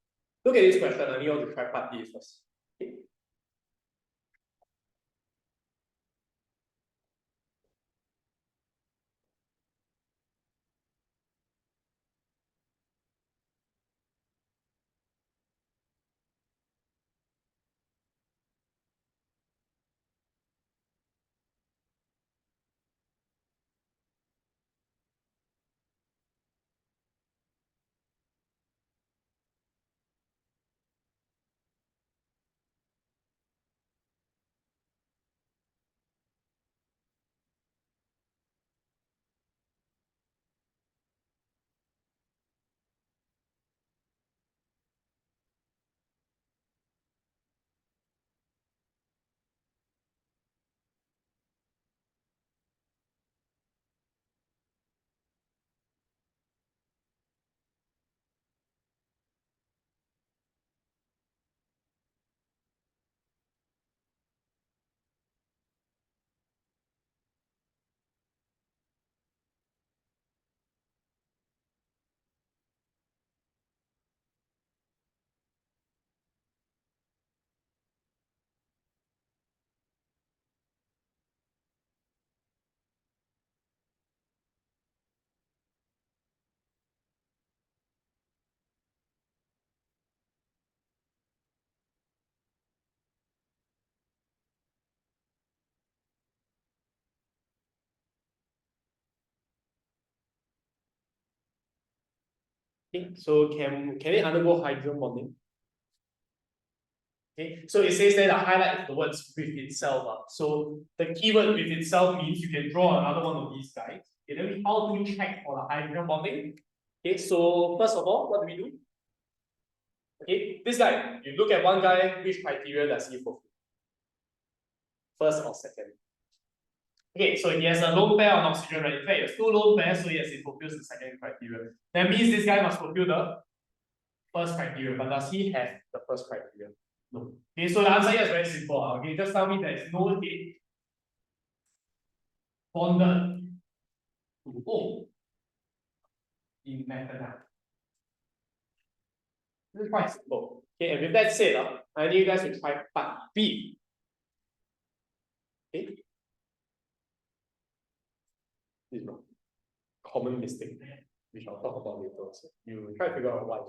Look at this question. I need you all to try part A first. Okay. Okay, so can it undergo hydrogen bonding? Okay, so it says that the highlight is the words with itself. So the keyword with itself means you can draw another one of these guys. Okay, then how do we check for the hydrogen bonding? Okay, so first of all, what do we do? Okay, this guy, you look at one guy, which criteria does he fulfill? First or second? Okay, so he has a lone pair on oxygen, right? In fact, he has 2 lone pairs, so yes, he fulfills the second criteria. That means this guy must fulfill the first criteria, but does he have the first criteria? No. Okay, so the answer here is very simple. Okay, just tell me there is no H bonded to O in methanol. This is quite simple. Okay, and with that said, I need you guys to try part B. Okay. This is a common mistake, which I'll talk about later. So you try to figure out why.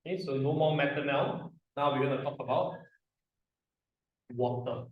Okay, so no more methanol. Now we're going to talk about water.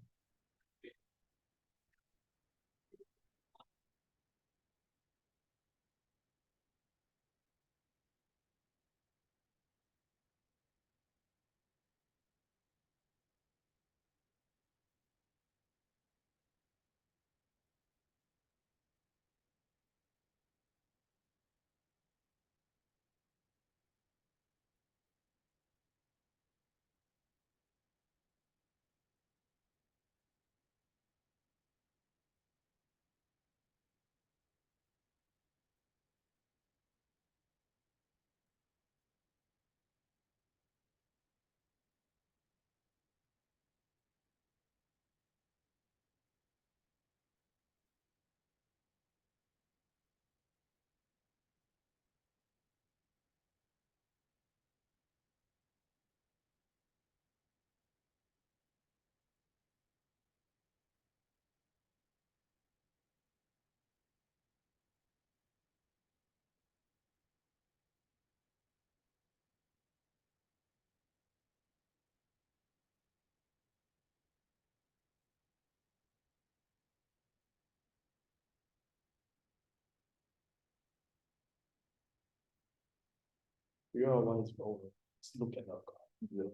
criteria one is wrong. Let's look at the criteria.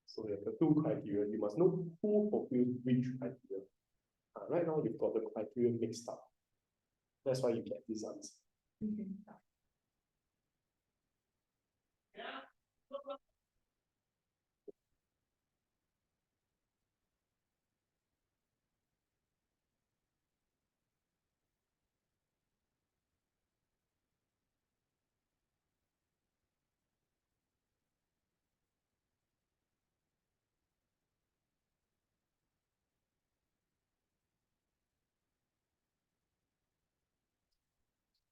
So we have the two criteria. You must know who fulfills which criteria. Right now you've got the criteria mixed up. That's why you get this answer.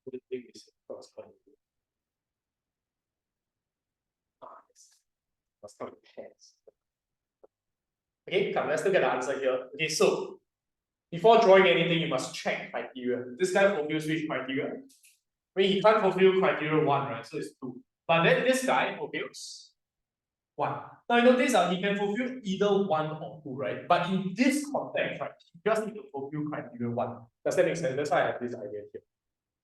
The thing is cross criteria. Yes. Let's start with pairs. Okay, come, let's look at the answer here. Okay, so before drawing anything, you must check criteria. This guy fulfills which criteria? I mean, he can't fulfill criteria 1, right? So it's 2. But then this guy fulfills 1. Now you notice he can fulfill either 1 or 2, right? But in this context, right, he just need to fulfill criteria 1. Does that make sense? That's why I have this idea here.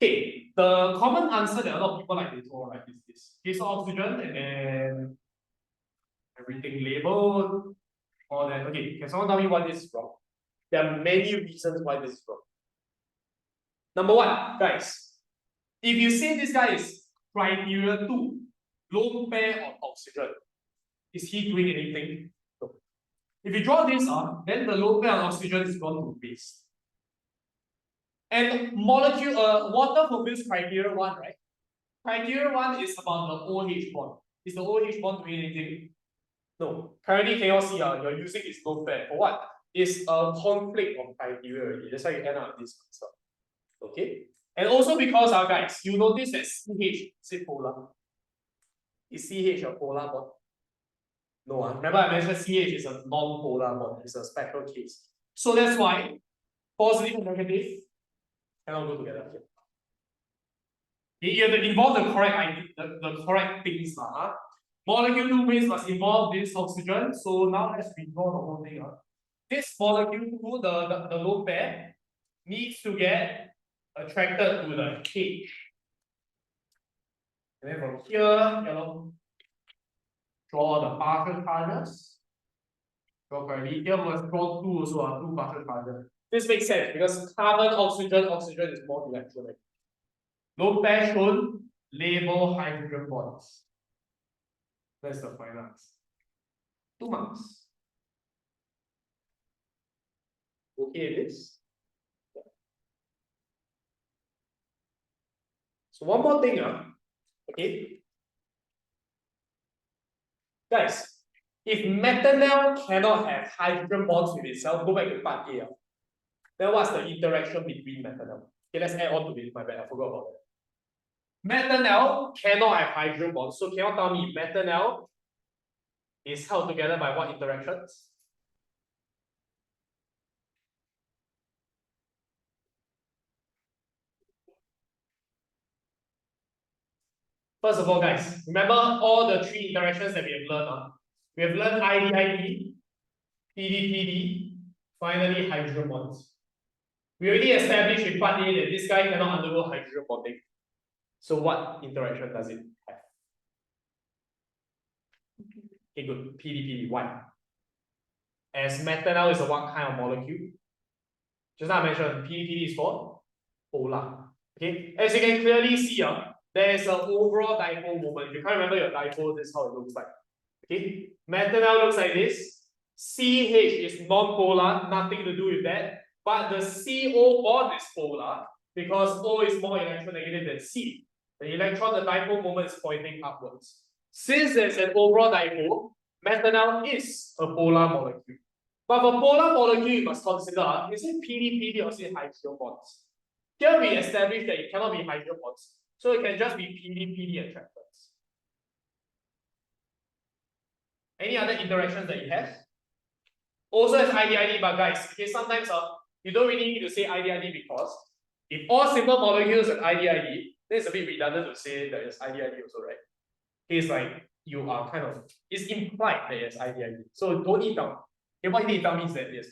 Okay, the common answer that a lot of people like to draw, right, is this. Case of oxygen and then everything labeled. All that. Okay, can someone tell me why this is wrong? There are many reasons why this is wrong. Number 1, guys. If you say this guy is criteria 2, lone pair of oxygen, is he doing anything? No. If you draw this up, then the lone pair of oxygen is gone to waste. And molecule, water fulfills criteria 1, right? Criteria 1 is about the OH bond. Is the OH bond doing anything? No. Currently, can you all see you're using is lone pair. For what? It's a conflict of criteria already. That's why you end up with this answer. Okay? And also because guys, you notice that CH is polar. Is CH a polar bond? No, remember I mentioned CH is a non-polar bond. It's a special case. So that's why positive and negative cannot go together here. You have to involve the correct idea, the correct things. Molecule 2 base must involve this oxygen. So now let's redraw the whole thing. This molecule 2, the lone pair, needs to get attracted to the cage. And then from here, draw the partial charges. Draw correctly. Here we must draw 2 also, 2 partial charges. This makes sense because carbon, oxygen is more electronic. Lone pair shown, label hydrogen bonds. That's the final answer. 2 marks. Okay, it is. So one more thing, okay. Guys, if methanol cannot have hydrogen bonds with itself, go back to part A. Then what's the interaction between methanol? Okay, let's add on to this. My bad, I forgot about that. Methanol cannot have hydrogen bonds. So can you tell me methanol is held together by what interactions? First of all, guys, remember all the 3 interactions that we have learned. We have learned IDID, PDPD, finally hydrogen bonds. We already established in part A that this guy cannot undergo hydrogen bonding. So what interaction does it have? Okay, good. PDPD. Why? As methanol is a what kind of molecule? Just now I mentioned PDPD is for polar. Okay, as you can clearly see, there is an overall dipole moment. If you can't remember your dipole, this is how it looks like. Okay, methanol looks like this. CH is non-polar, nothing to do with that. But the CO bond is polar because O is more electronegative than C. The electron, the dipole moment is pointing upwards. Since there's an overall dipole, methanol is a polar molecule. But for polar molecule, you must consider, is it PDPD or is it hydrogen bonds? Here we established that it cannot be hydrogen bonds. So it can just be PDPD attractants. Any other interactions that you have? Also has IDID, but guys, okay, sometimes you don't really need to say IDID because if all simple molecules have IDID, then it's a bit redundant to say that it's IDID also, right? It's like you are kind of, it's implied that it's IDID. So don't need down. Okay, what you need down means that yes.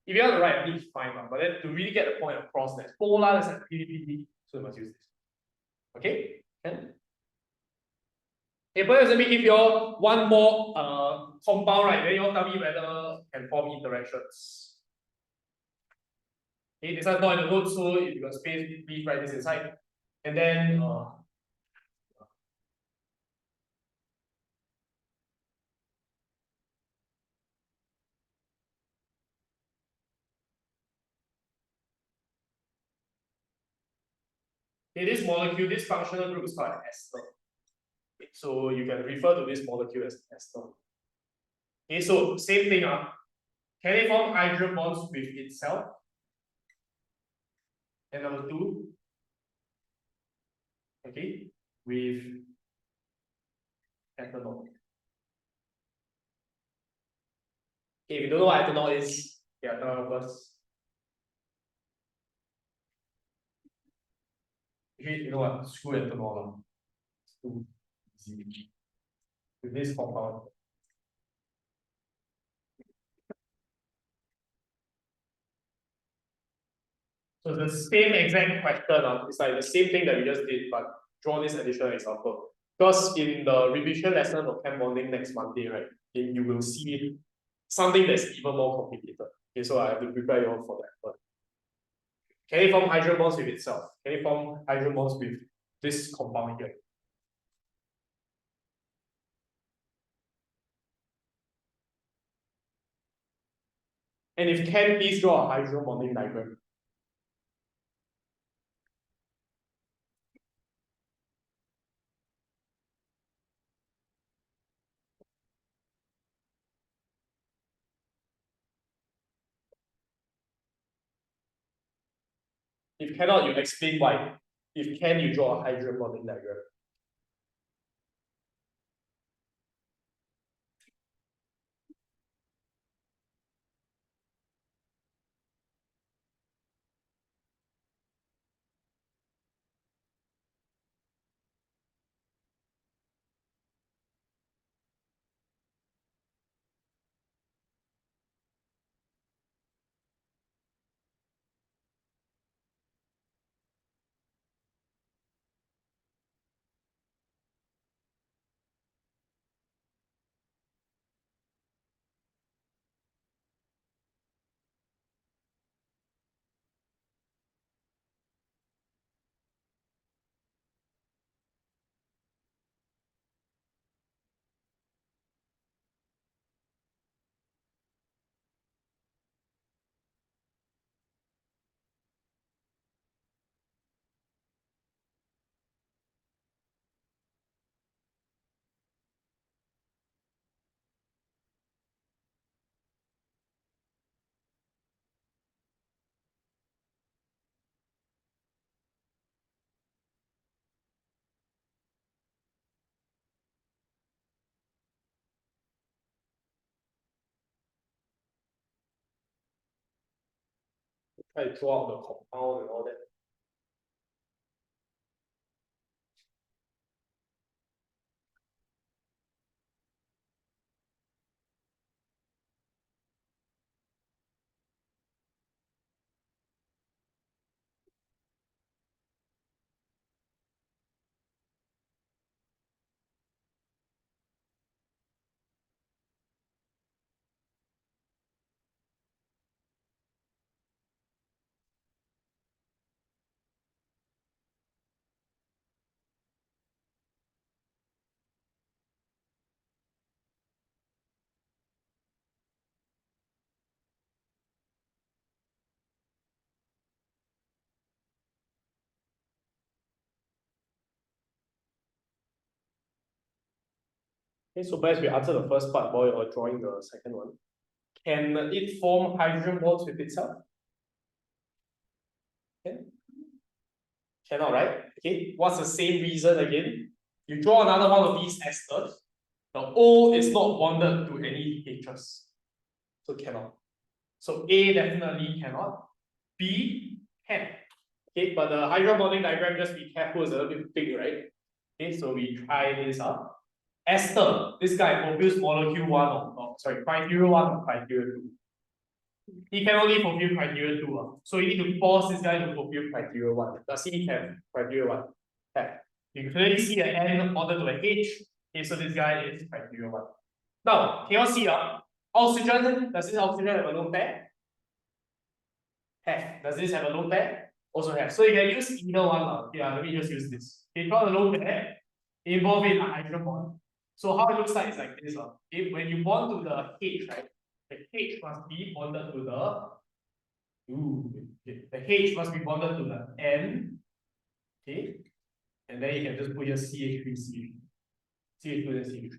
If you want to write, it's fine, but then to really get the point across, that polar is like PDPD, so you must use this. Okay? Can? Okay, perhaps let me give you all one more compound, right? Then you all tell me whether can form interactions. Okay, this one's not in the notes, so if you got space, please write this inside. And then in this molecule, this functional group is called an ester. Okay, so you can refer to this molecule as ester. Okay, so same thing. Can it form hydrogen bonds with itself? And number two, okay, with ethanol. Okay, if you don't know what ethanol is, yeah, tell us first. Actually, you know what? Screw ethanol. It's too easy. With this compound. So the same exact question, it's like the same thing that we just did, but draw this additional example. Because in the revision lesson of chem bonding next Monday, right, you will see something that's even more complicated. Okay, so I have to prepare you all for that. But can it form hydrogen bonds with itself? Can it form hydrogen bonds with this compound here? And if can, please draw a hydrogen bonding diagram. If cannot, you explain why. If can, you draw a hydrogen bonding diagram. Try to draw out the compound and all that. Okay, so perhaps we answer the first part while you're drawing the second one. Can it form hydrogen bonds with itself? Okay. Cannot, right? Okay, what's the same reason again? You draw another one of these esters. The O is not bonded to any H's. So cannot. So A definitely cannot. B can. Okay, but the hydrogen bonding diagram, just be careful, is a little bit big, right? Okay, so we try this out. Ester, this guy fulfills molecule 1 sorry, criteria 1 or criteria 2. He can only fulfill criteria 2. So you need to force this guy to fulfill criteria 1. Does he have criteria 1? Okay. You can clearly see an N ordered to an H. Okay, so this guy is criteria 1. Now, can you all see oxygen, does this oxygen have a lone pair? Have. Does this have a lone pair? Also have. So you can use either one. Yeah, let me just use this. Okay, draw the lone pair involving a hydrogen bond. So how it looks like is like this. If when you bond to the H, right? The H must be bonded to the the H must be bonded to the N. Okay. And then you can just put your CH3, CH2, and CH3.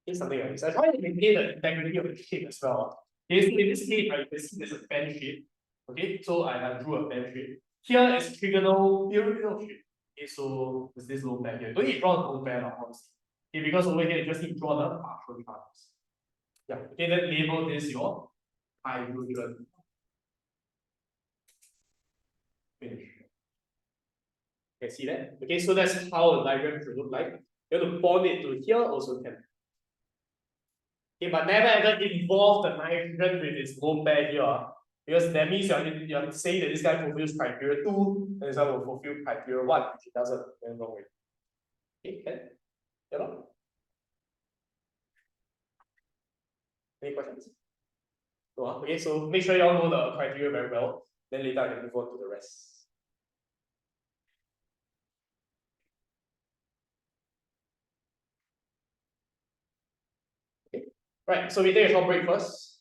Okay, something like this. I try to maintain the integrity of the shape as well. Okay, so in this case, right, you can see there's a fan shape. Okay, so I drew a fan shape. Here is trigonal pyramidal shape. Okay, so there's this lone pair here. Don't need to draw the whole pair, honestly. Okay, because over here you just need to draw the partial triangles. Yeah, okay, then label this your hydrogen. Finish. Okay, see that? Okay, so that's how the diagram should look like. You have to bond it to here also can. Okay, but never ever involve the nitrogen with its lone pair here. Because that means you're saying that this guy fulfills criteria 2, and this one will fulfill criteria 1, which it doesn't. Then wrong way. Okay, can? You know? Any questions? No, okay, so make sure you all know the criteria very well. Then later I can move on to the rest. Okay, right. So we take a short break first.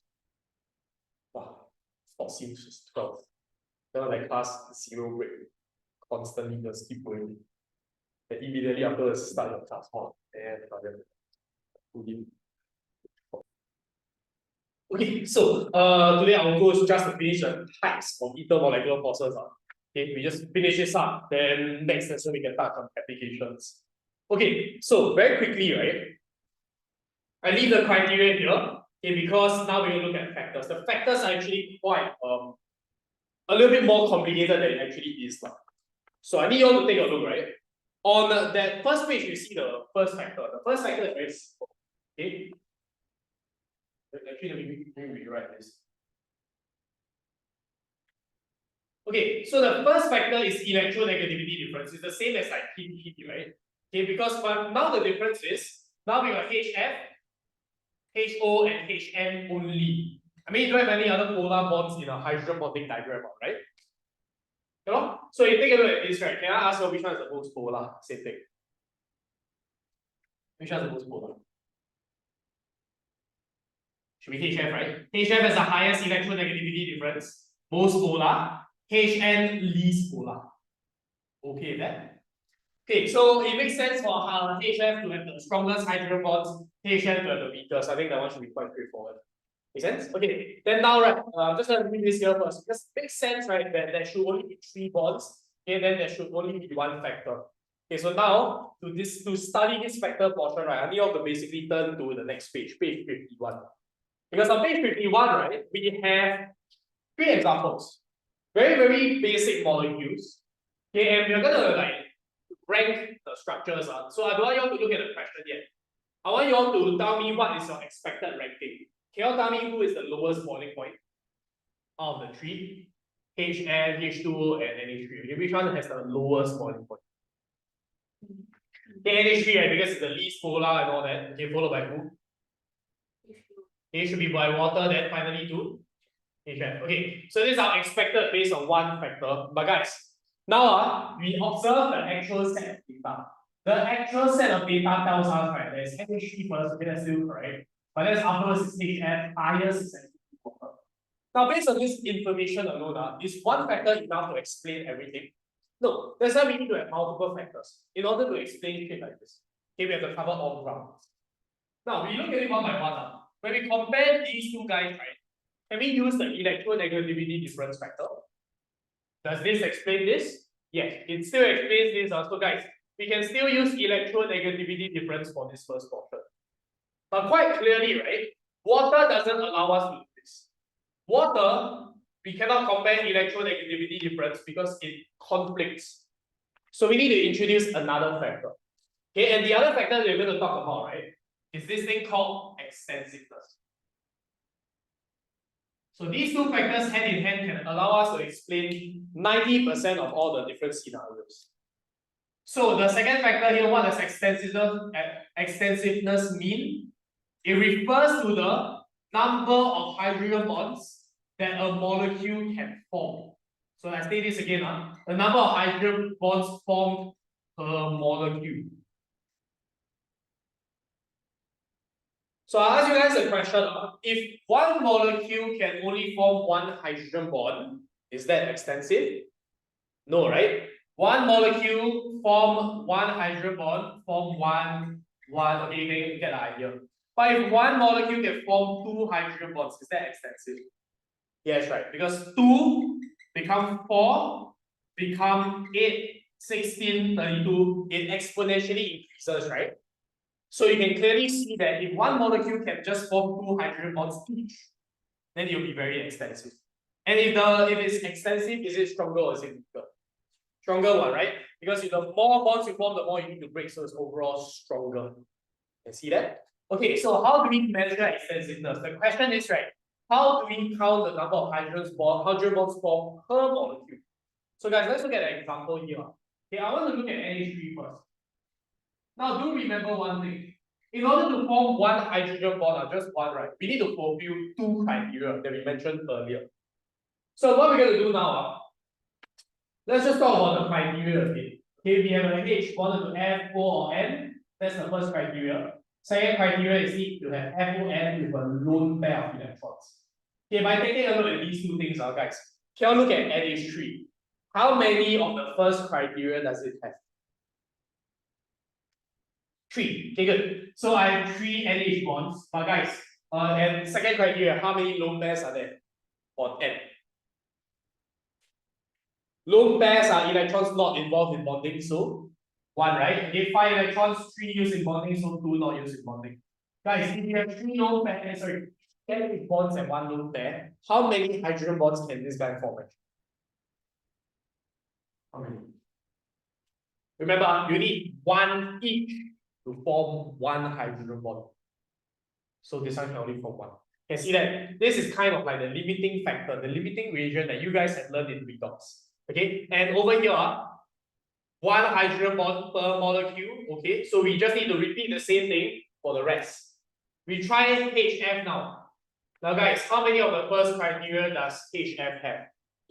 Wow, sport seems 12. Then like class 0 break. Constantly just keep going. And immediately after the start of class, and okay, so today our goal is just to finish the types of intermolecular forces. Okay, we just finish this up, then next lesson we can touch on applications. Okay, so very quickly, right? I leave the criteria here, okay, because now we will look at factors. The factors are actually quite a little bit more complicated than it actually is. So I need you all to take a look, right? On that first page, you see the first factor. The first factor is very simple. Okay. Actually, let me rewrite this. Okay, so the first factor is electronegativity difference. It's the same as like P, right? Okay, because now the difference is now we got HF, HO, and HN only. I mean, you don't have any other polar bonds in a hydrogen bonding diagram, right? You know? So you take a look at this, right? Can I ask you which one is the most polar? Same thing. Which one is the most polar? Should be HF, right? HF has the highest electronegativity difference, most polar. HN least polar. Okay, then. Okay, so it makes sense for HF to have the strongest hydrogen bonds, HN to have the weakest. I think that one should be quite straightforward. Make sense? Okay, then now, right, I'm just gonna read this here first. Because it makes sense, right, that there should only be 3 bonds. Okay, then there should only be 1 factor. Okay, so now to study this factor portion, right, I need you all to basically turn to the next page, page 51. Because on page 51, right, we have 3 examples. Very, very basic molecules. Okay, and we're gonna like rank the structures. So I don't want you all to look at the question yet. I want you all to tell me what is your expected ranking. Can you all tell me who is the lowest boiling point out of the 3? HN, H2O, and NH3. Okay, which one has the lowest boiling point? Okay, NH3, right, because it's the least polar and all that. Okay, followed by who? It should be by water, then finally to HF. Okay, so this is our expected based on 1 factor. But guys, now we observe the actual set of data. The actual set of data tells us, right, there's NH3 first, okay, that's still correct. But then afterwards is HF, highest is actually water. Now, based on this information alone, is 1 factor enough to explain everything? No, that's why we need to have multiple factors in order to explain shit like this. Okay, we have to cover all grounds. Now, we look at it one by one. When we compare these 2 guys, right, can we use the electronegativity difference factor? Does this explain this? Yes, it still explains this. So guys, we can still use electronegativity difference for this first portion. But quite clearly, right, water doesn't allow us to do this. Water, we cannot compare electronegativity difference because it conflicts. So we need to introduce another factor. Okay, and the other factor we're going to talk about, right, is this thing called extensiveness. So these 2 factors hand in hand can allow us to explain 90% of all the different scenarios. So the second factor here, what does extensiveness mean? It refers to the number of hydrogen bonds that a molecule can form. So I say this again, the number of hydrogen bonds formed per molecule. So I'll ask you guys a question. If one molecule can only form one hydrogen bond, is that extensive? No, right? One molecule form one hydrogen bond, form one, okay, you can get the idea. But if one molecule can form two hydrogen bonds, is that extensive? Yes, right. Because 2 become 4, become 8, 16, 32, it exponentially increases, right? So you can clearly see that if one molecule can just form two hydrogen bonds each, then it will be very extensive. And if it's extensive, is it stronger or is it weaker? Stronger one, right? Because if the more bonds you form, the more you need to break, so it's overall stronger. You can see that? Okay, so how do we measure extensiveness? The question is, right, how do we count the number of hydrogen bonds formed per molecule? So guys, let's look at an example here. Okay, I want to look at NH3 first. Now do remember one thing. In order to form one hydrogen bond, or just one, right, we need to fulfill two criteria that we mentioned earlier. So what we're going to do now, let's just talk about the criteria again. Okay, we have an H bonded to F, O, or N. That's the first criteria. Second criteria is need to have FON with a lone pair of electrons. Okay, by taking a look at these two things, guys, can you look at NH3? How many of the first criteria does it have? 3. Okay, good. So I have 3 NH bonds. But guys, and second criteria, how many lone pairs are there on N? Lone pairs are electrons not involved in bonding, so 1, right? Okay, 5 electrons, 3 used in bonding, so 2 not used in bonding. Guys, if you have 3 lone pairs, 10 bonds and 1 lone pair, how many hydrogen bonds can this guy form? How many? Remember, you need 1 each to form 1 hydrogen bond. So this one can only form 1. You can see that this is kind of like the limiting factor, the limiting region that you guys have learned in redox. Okay, and over here, 1 hydrogen bond per molecule. Okay, so we just need to repeat the same thing for the rest. We try HF now. Now, guys, how many of the first criteria does HF have?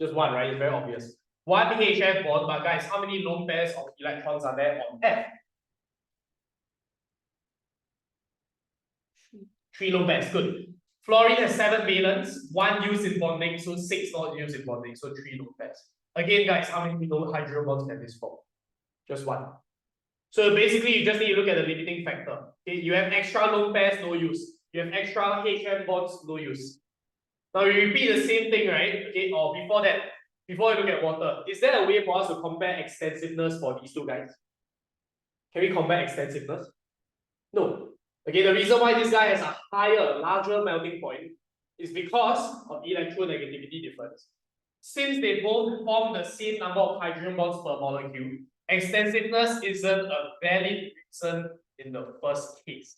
Just 1, right? It's very obvious. 1 HF bond, but guys, how many lone pairs of electrons are there on F? 3 lone pairs, good. Fluorine has 7 valence, 1 used in bonding, so 6 not used in bonding, so 3 lone pairs. Again, guys, how many hydrogen bonds can this form? Just 1. So basically, you just need to look at the limiting factor. Okay, you have extra lone pairs, no use. You have extra HF bonds, no use. Now we repeat the same thing, right? Okay, or before that, before we look at water, is there a way for us to compare extensiveness for these two guys? Can we compare extensiveness? No. Okay, the reason why this guy has a higher, larger melting point is because of electronegativity difference. Since they both form the same number of hydrogen bonds per molecule, extensiveness isn't a valid reason in the first case.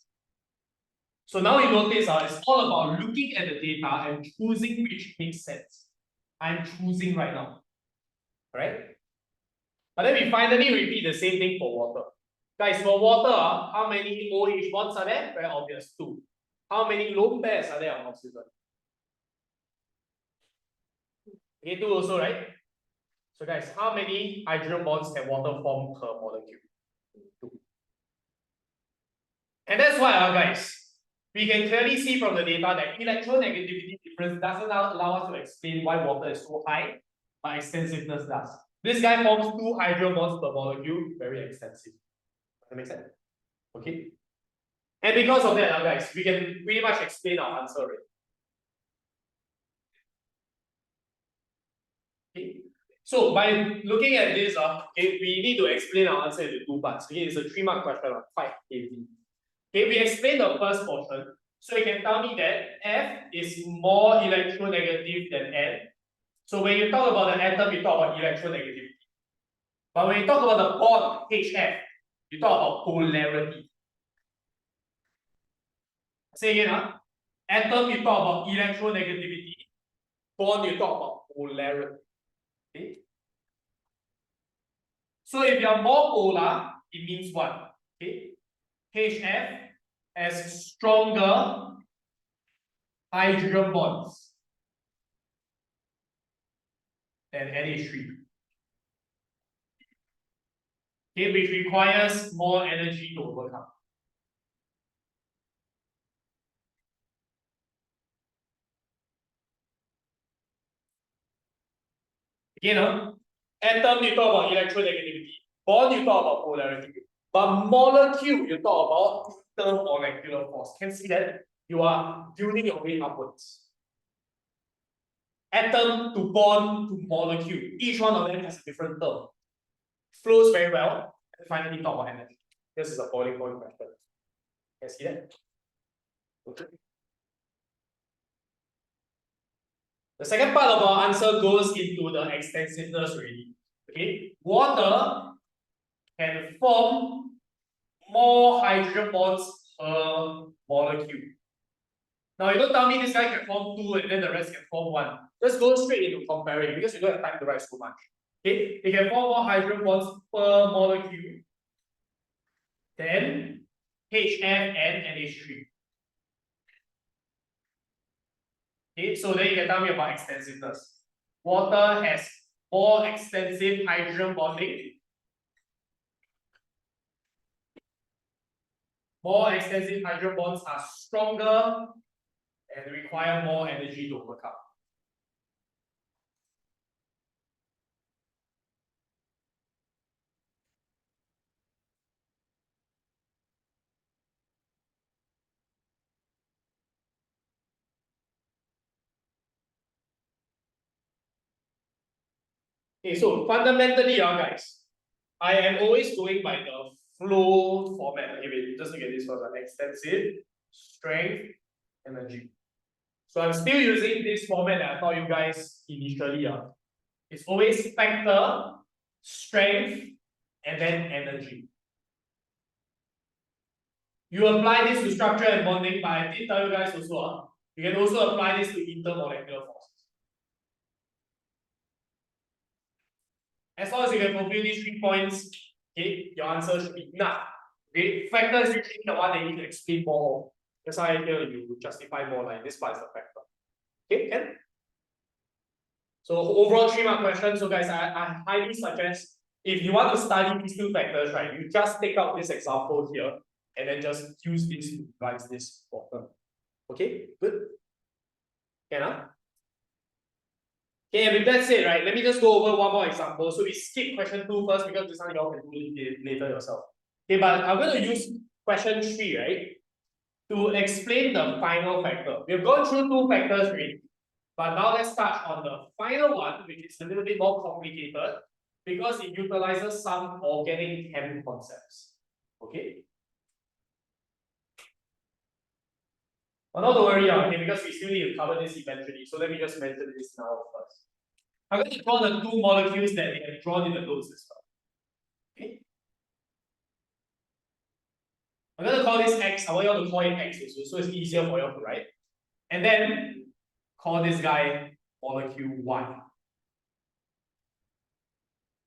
So now you notice it's all about looking at the data and choosing which makes sense. I'm choosing right now. Alright? But then we finally repeat the same thing for water. Guys, for water, how many OH bonds are there? Very obvious, 2. How many lone pairs are there on oxygen? Okay, 2 also, right? So guys, how many hydrogen bonds can water form per molecule? 2. And that's why, guys, we can clearly see from the data that electronegativity difference doesn't allow us to explain why water is so high, but extensiveness does. This guy forms 2 hydrogen bonds per molecule, very extensive. Does that make sense? Okay. And because of that, guys, we can pretty much explain our answer already. Okay. So by looking at this, okay, we need to explain our answer into 2 parts. Okay, it's a 3-mark question, quite heavy. Okay, we explained the first portion. So you can tell me that F is more electronegative than N. So when you talk about the atom, you talk about electronegativity. But when you talk about the bond, HF, you talk about polarity. Say again, atom, you talk about electronegativity. Bond, you talk about polarity. Okay? So if you are more polar, it means what? Okay. HF has stronger hydrogen bonds than NH3. Okay, which requires more energy to overcome. Again, atom you talk about electronegativity, bond you talk about polarity, but molecule you talk about intermolecular force. Can see that you are building your way upwards. Atom to bond to molecule, each one of them has a different term. Flows very well, and finally talk about energy. This is a boiling point question. Can see that? Okay. The second part of our answer goes into the extensiveness already. Okay, water can form more hydrogen bonds per molecule. Now you don't tell me this guy can form 2 and then the rest can form 1. Let's go straight into comparing because you don't have time to write so much. Okay, it can form more hydrogen bonds per molecule than HF and NH3. Okay, so then you can tell me about extensiveness. Water has more extensive hydrogen bonding. More extensive hydrogen bonds are stronger and require more energy to overcome. Okay, so fundamentally, guys, I am always going by the flow format. Okay, wait, just look at this first. Extensive, strength, energy. So I'm still using this format that I taught you guys initially. It's always factor, strength, and then energy. You apply this to structure and bonding, but I did tell you guys also, you can also apply this to intermolecular forces. As long as you can fulfill these 3 points, okay, your answer should be enough. Okay, factor is usually the one that you need to explain more. That's why here you justify more, like this part is the factor. Okay, can? So overall 3-mark question. So guys, I highly suggest if you want to study these 2 factors, right, you just take out this example here and then just use this to revise this bottom. Okay, good. Can? Okay, and with that said, right, let me just go over one more example. So we skip question 2 first because this one you all can do it later yourself. Okay, but I'm going to use question 3, right, to explain the final factor. We've gone through 2 factors already, but now let's touch on the final one, which is a little bit more complicated because it utilizes some organic chem concepts. Okay. But not to worry, okay, because we still need to cover this eventually. So let me just mention this now first. I'm going to draw the 2 molecules that we have drawn in the notes as well. Okay. I'm going to call this X. I want you all to call it X also, so it's easier for you all to write. And then call this guy molecule 1.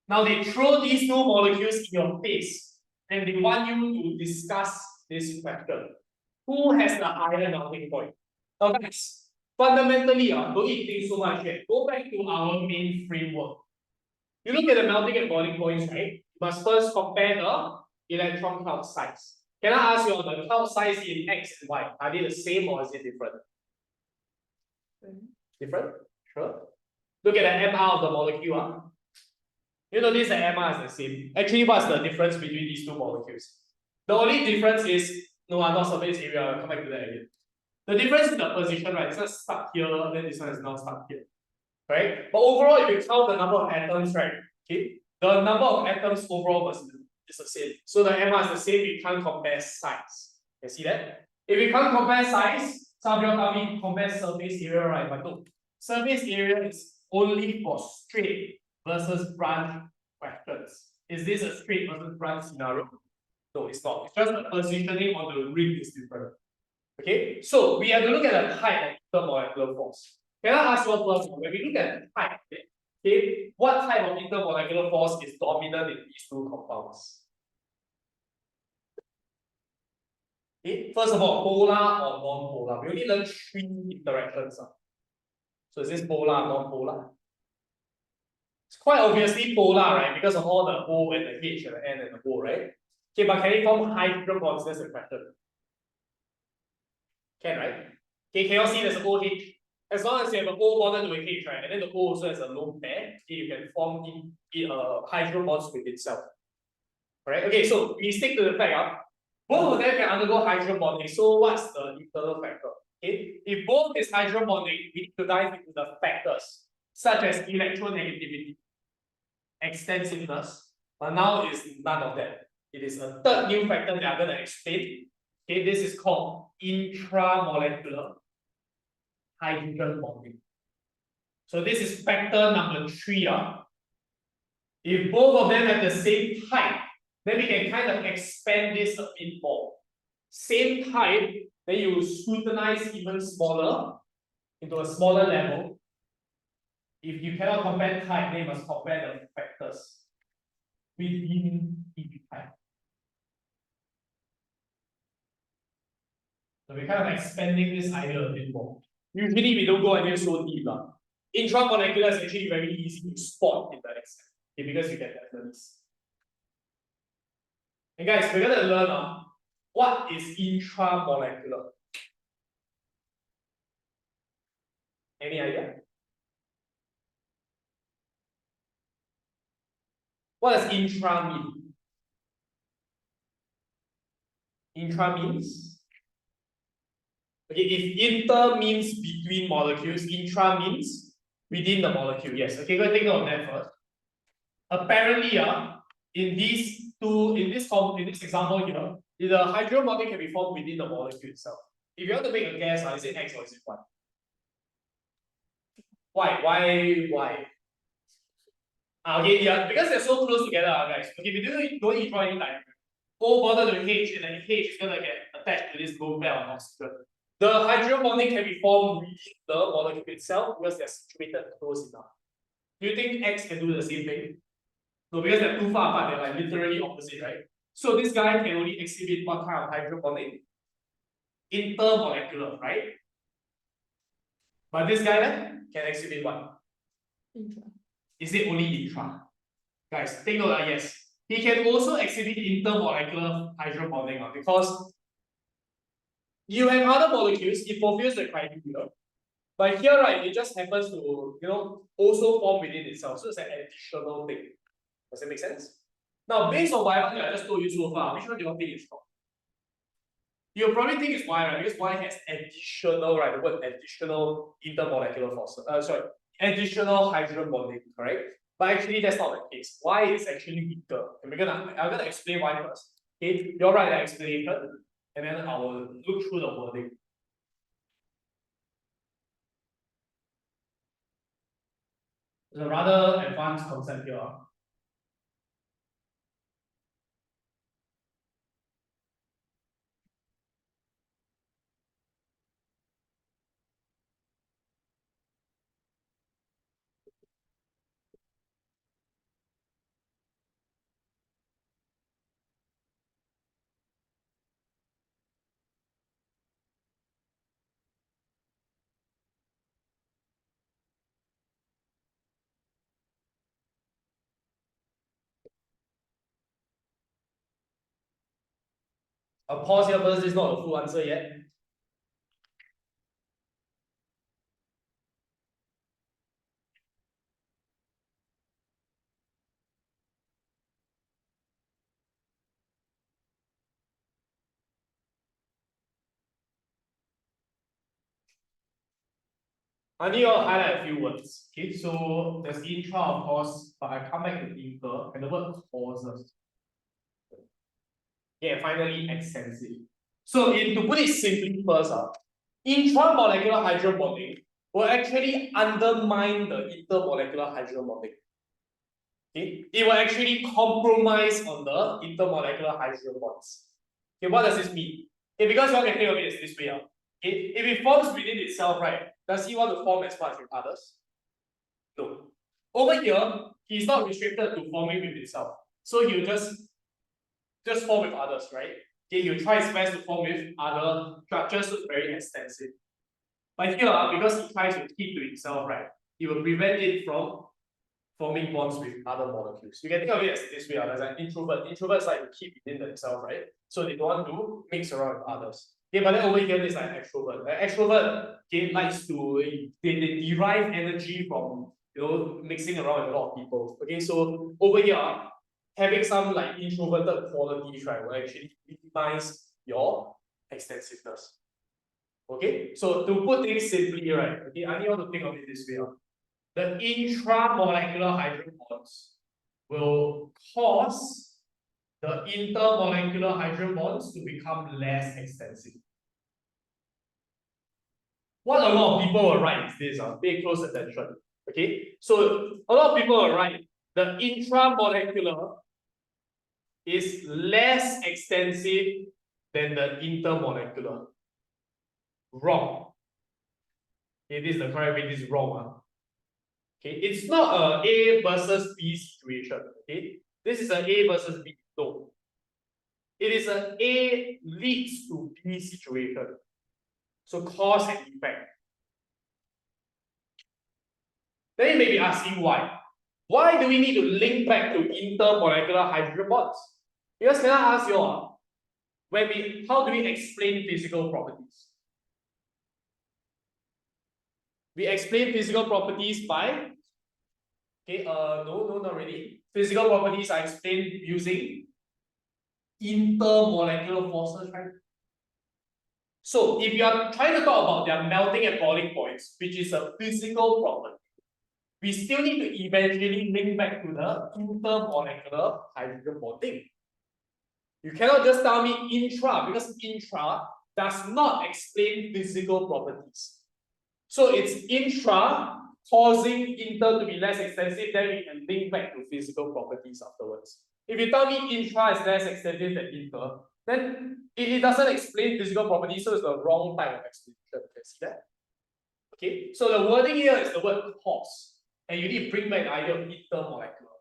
Now they throw these 2 molecules in your face and they want you to discuss this factor. Who has the higher melting point? Now guys, fundamentally, don't need to think so much yet. Go back to our main framework. You look at the melting and boiling points, right? You must first compare the electron cloud size. Can I ask you, the cloud size in X and Y, are they the same or is it different? Different? Sure. Look at the MR of the molecule. You notice the MR is the same. Actually, what's the difference between these 2 molecules? The only difference is, no, not surface area. I'll come back to that again. The difference in the position, right? This one is stuck here, then this one is now stuck here. Right? But overall, if you count the number of atoms, right? Okay, the number of atoms overall is the same. So the MR is the same, we can't compare size. You see that? If we can't compare size, some of you tell me compare surface area, right? But no, surface area is only for straight versus branch questions. Is this a straight versus branch scenario? No, it's not. It's just the positioning on the ring is different. Okay, so we have to look at the type of intermolecular force. Can I ask you first? When we look at the type, okay, Okay, what type of intermolecular force is dominant in these two compounds? Okay, first of all, polar or non-polar. We only learned 3 interactions. So is this polar or non-polar? It's quite obviously polar, right? Because of all the O and the H and the N and the O, right? Okay, but can it form hydrogen bonds? That's the question. Can, right? Okay, can you see there's an OH? As long as you have an O bonded to a H, right? And then the O also has a lone pair, you can form hydrogen bonds with itself. Alright, okay, so we stick to the fact, both of them can undergo hydrogen bonding. So what's the internal factor? Okay, if both is hydrogen bonding, we need to dive into the factors such as electronegativity, extensiveness, but now it's none of that. It is a third new factor that I'm going to explain. Okay, this is called intramolecular hydrogen bonding. So this is factor number 3. If both of them have the same type, then we can kind of expand this a bit more. Same type, then you scrutinize even smaller into a smaller level. If you cannot compare type, then you must compare the factors within each type. So we're kind of expanding this idea a bit more. Usually we don't go until so deep. Intramolecular is actually very easy to spot in the extent, okay, because you get this. And guys, we're going to learn what is intramolecular. Any idea? What does intra mean? Intra means? Okay, if inter means between molecules, intra means within the molecule. Yes, okay, go take note of that first. Apparently, in this example here, the hydrogen bonding can be formed within the molecule itself. If you want to make a guess, is it X or is it Y? Why? Okay, yeah, because they're so close together, guys. Okay, we don't need to draw any diagram. O bonded to H, and then H is gonna get attached to this lone pair of oxygen. The hydrogen bonding can be formed within the molecule itself because they're situated close enough. Do you think X can do the same thing? No, because they're too far apart, they're like literally opposite, right? So this guy can only exhibit what kind of hydrogen bonding? Intermolecular, right? But this guy then can exhibit what? Intra. Is it only intra? Guys, take note, yes. He can also exhibit intermolecular hydrogen bonding because you have other molecules, it fulfills the criteria. But here, right, it just happens to, also form within itself. So it's an additional thing. Does that make sense? Now, based on whatever I just told you so far, which one do you think is wrong? You'll probably think it's Y, right? Because Y has additional, right? The word additional intermolecular force. Additional hydrogen bonding, correct? But actually, that's not the case. Y is actually weaker. I'm gonna explain why first. Okay, you're right, I explained it, and then I will look through the wording. It's a rather advanced concept here. I'll pause here first, this is not a full answer yet. I need to highlight a few words. Okay, so there's intra, of course, but I come back to inter and the word causes. Yeah, finally extensive. So to put it simply first, intramolecular hydrogen bonding will actually undermine the intermolecular hydrogen bonding. Okay, it will actually compromise on the intermolecular hydrogen bonds. Okay, what does this mean? Okay, because you can think of it as this way. Okay, if it forms within itself, right? Does he want to form as much with others? No. Over here, he's not restricted to forming with himself. So he'll just form with others, right? Okay, he'll try his best to form with other structures, so it's very extensive. But here, because he tries to keep to himself, right, he will prevent it from forming bonds with other molecules. You can think of it as this way, as an introvert. Introverts like to keep within themselves, right? So they don't want to mix around with others. Okay, but then over here, this is like an extrovert. An extrovert, okay, likes to, they derive energy from, mixing around with a lot of people. Okay, so over here, having some like introverted qualities, right, will actually minimize your extensiveness. Okay, so to put things simply, right, okay, I need you to think of it this way. The intramolecular hydrogen bonds will cause the intermolecular hydrogen bonds to become less extensive. What a lot of people will write is this, pay close attention. Okay, so a lot of people will write the intramolecular is less extensive than the intermolecular. Wrong. It is the correct way, this is wrong. Okay, it's not a A versus B situation. Okay, this is an A versus B. No, it is an A leads to B situation. So cause and effect. Then you may be asking why. Why do we need to link back to intermolecular hydrogen bonds? Because can I ask you all, how do we explain physical properties? We explain physical properties by, okay, no, not really. Physical properties are explained using intermolecular forces, right? So if you are trying to talk about their melting and boiling points, which is a physical property, we still need to eventually link back to the intermolecular hydrogen bonding. You cannot just tell me intra, because intra does not explain physical properties. So it's intra causing inter to be less extensive, then we can link back to physical properties afterwards. If you tell me intra is less extensive than inter, then it doesn't explain physical properties, so it's the wrong type of explanation. You can see that? Okay, so the wording here is the word cause, and you need to bring back the idea of intermolecular.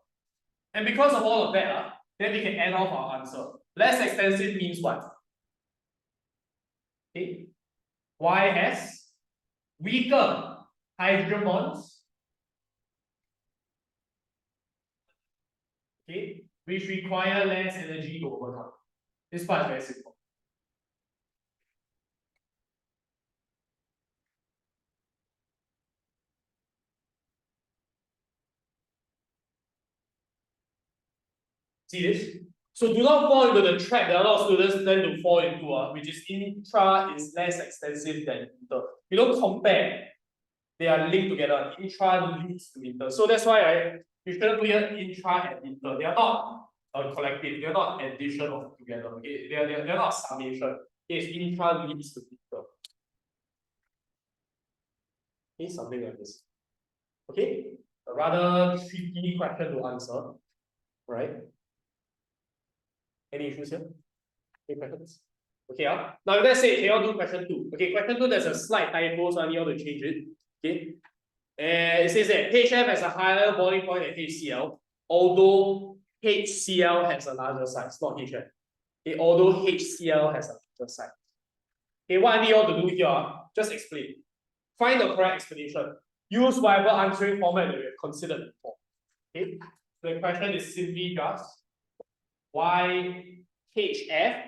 And because of all of that, then we can end off our answer. Less extensive means what? Okay, Y has weaker hydrogen bonds, okay, which require less energy to overcome. This part is very simple. See this? So do not fall into the trap that a lot of students tend to fall into, which is intra is less extensive than inter. You don't compare. They are linked together. Intra leads to inter. So that's why you shouldn't put here intra and inter. They are not collective. They are not addition of together. Okay? They are not summation. It's intra leads to inter. Okay, something like this. Okay, a rather tricky question to answer, right? Any issues here? Any questions? Okay, now let's say you all do question 2. Okay, question 2, there's a slight typo, so I need you all to change it. Okay, and it says that HF has a higher boiling point than HCl, although HCl has a larger size, not HF. Okay, although HCl has a larger size. Okay, what I need you all to do here, just explain. Find the correct explanation. Use whatever answering format that we have considered before. Okay, the question is simply just why HF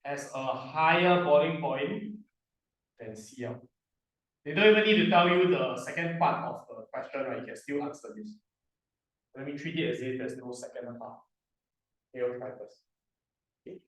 has a higher boiling point than Cl. They don't even need to tell you the second part of the question, right? You can still answer this. Let me treat it as if there's no second part. Here, try first. Okay.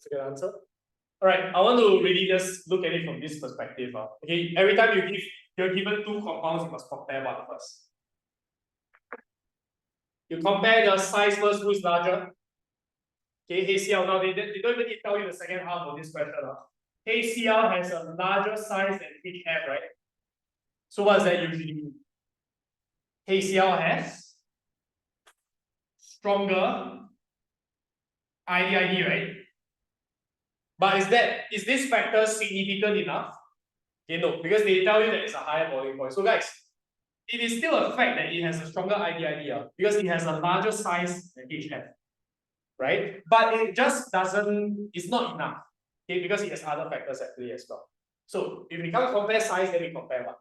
That's a good answer. All right, I want to really just look at it from this perspective. Okay, every time you're given two compounds, you must compare one first. You compare the size first, who is larger? Okay, HCl. Now they don't even need to tell you the second half of this question. HCl has a larger size than HF, right? So what does that usually mean? HCl has stronger IDID, right? But is this factor significant enough? Okay, no, because they tell you that it's a higher boiling point. So guys, it is still a fact that it has a stronger IDID because it has a larger size than HF, right? But it just doesn't, it's not enough, okay, because it has other factors at play as well. So if we can't compare size, then we compare what?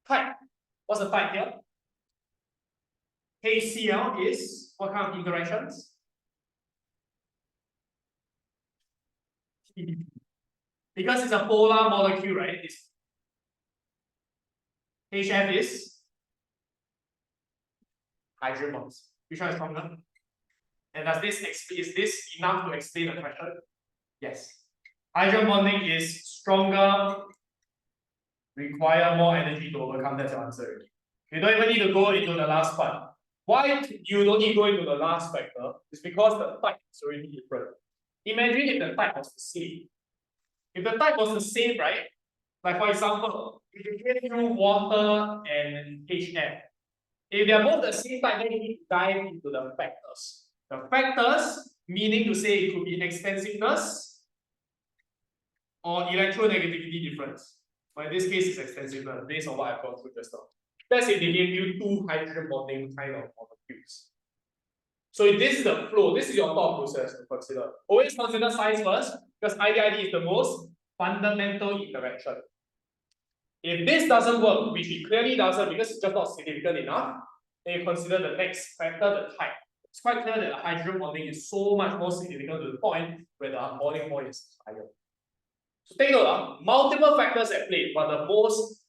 Type. What's the type here? HCl is what kind of interactions? Because it's a polar molecule, right? HF is hydrogen bonds. Which one is stronger? And is this enough to explain the question? Yes. Hydrogen bonding is stronger, require more energy to overcome. That's your answer. You don't even need to go into the last part. Why you don't need to go into the last factor is because the type is already different. Imagine if the type was the same. If the type was the same, right? Like for example, if you give you water and HF, if they are both the same type, then you need to dive into the factors. The factors, meaning to say it could be extensiveness or electronegativity difference. But in this case, it's extensiveness based on what I've gone through just now. Let's say they gave you two hydrogen bonding kind of molecules. So if this is the flow, this is your thought process to consider. Always consider size first, because IDID is the most fundamental interaction. If this doesn't work, which it clearly doesn't because it's just not significant enough, then you consider the next factor, the type. It's quite clear that the hydrogen bonding is so much more significant to the point where the boiling point is higher. So take note, multiple factors at play, but the most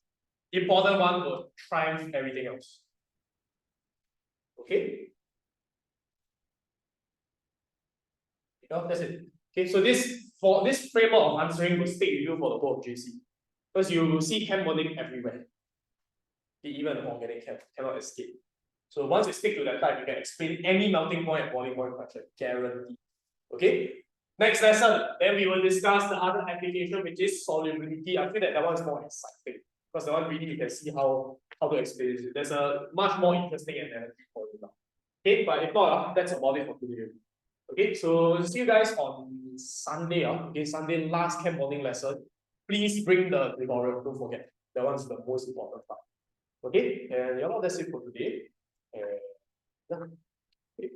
important one will triumph everything else. Okay? That's it. Okay, so this framework of answering will stick with you for the whole of JC. Because you will see chem bonding everywhere. Even organic chem cannot escape. So once you stick to that type, you can explain any melting point and boiling point question, guaranteed. Okay? Next lesson, then we will discuss the other application, which is solubility. I feel that one is more exciting. Because the one really you can see how to explain it. There's a much more interesting analogy for you now. Okay, but if not, that's about it for today. Okay, so see you guys on Sunday. Okay, Sunday, last chem bonding lesson. Please bring the tutorial, don't forget. That one's the most important part. Okay, and that's it for today. And yeah. Okay.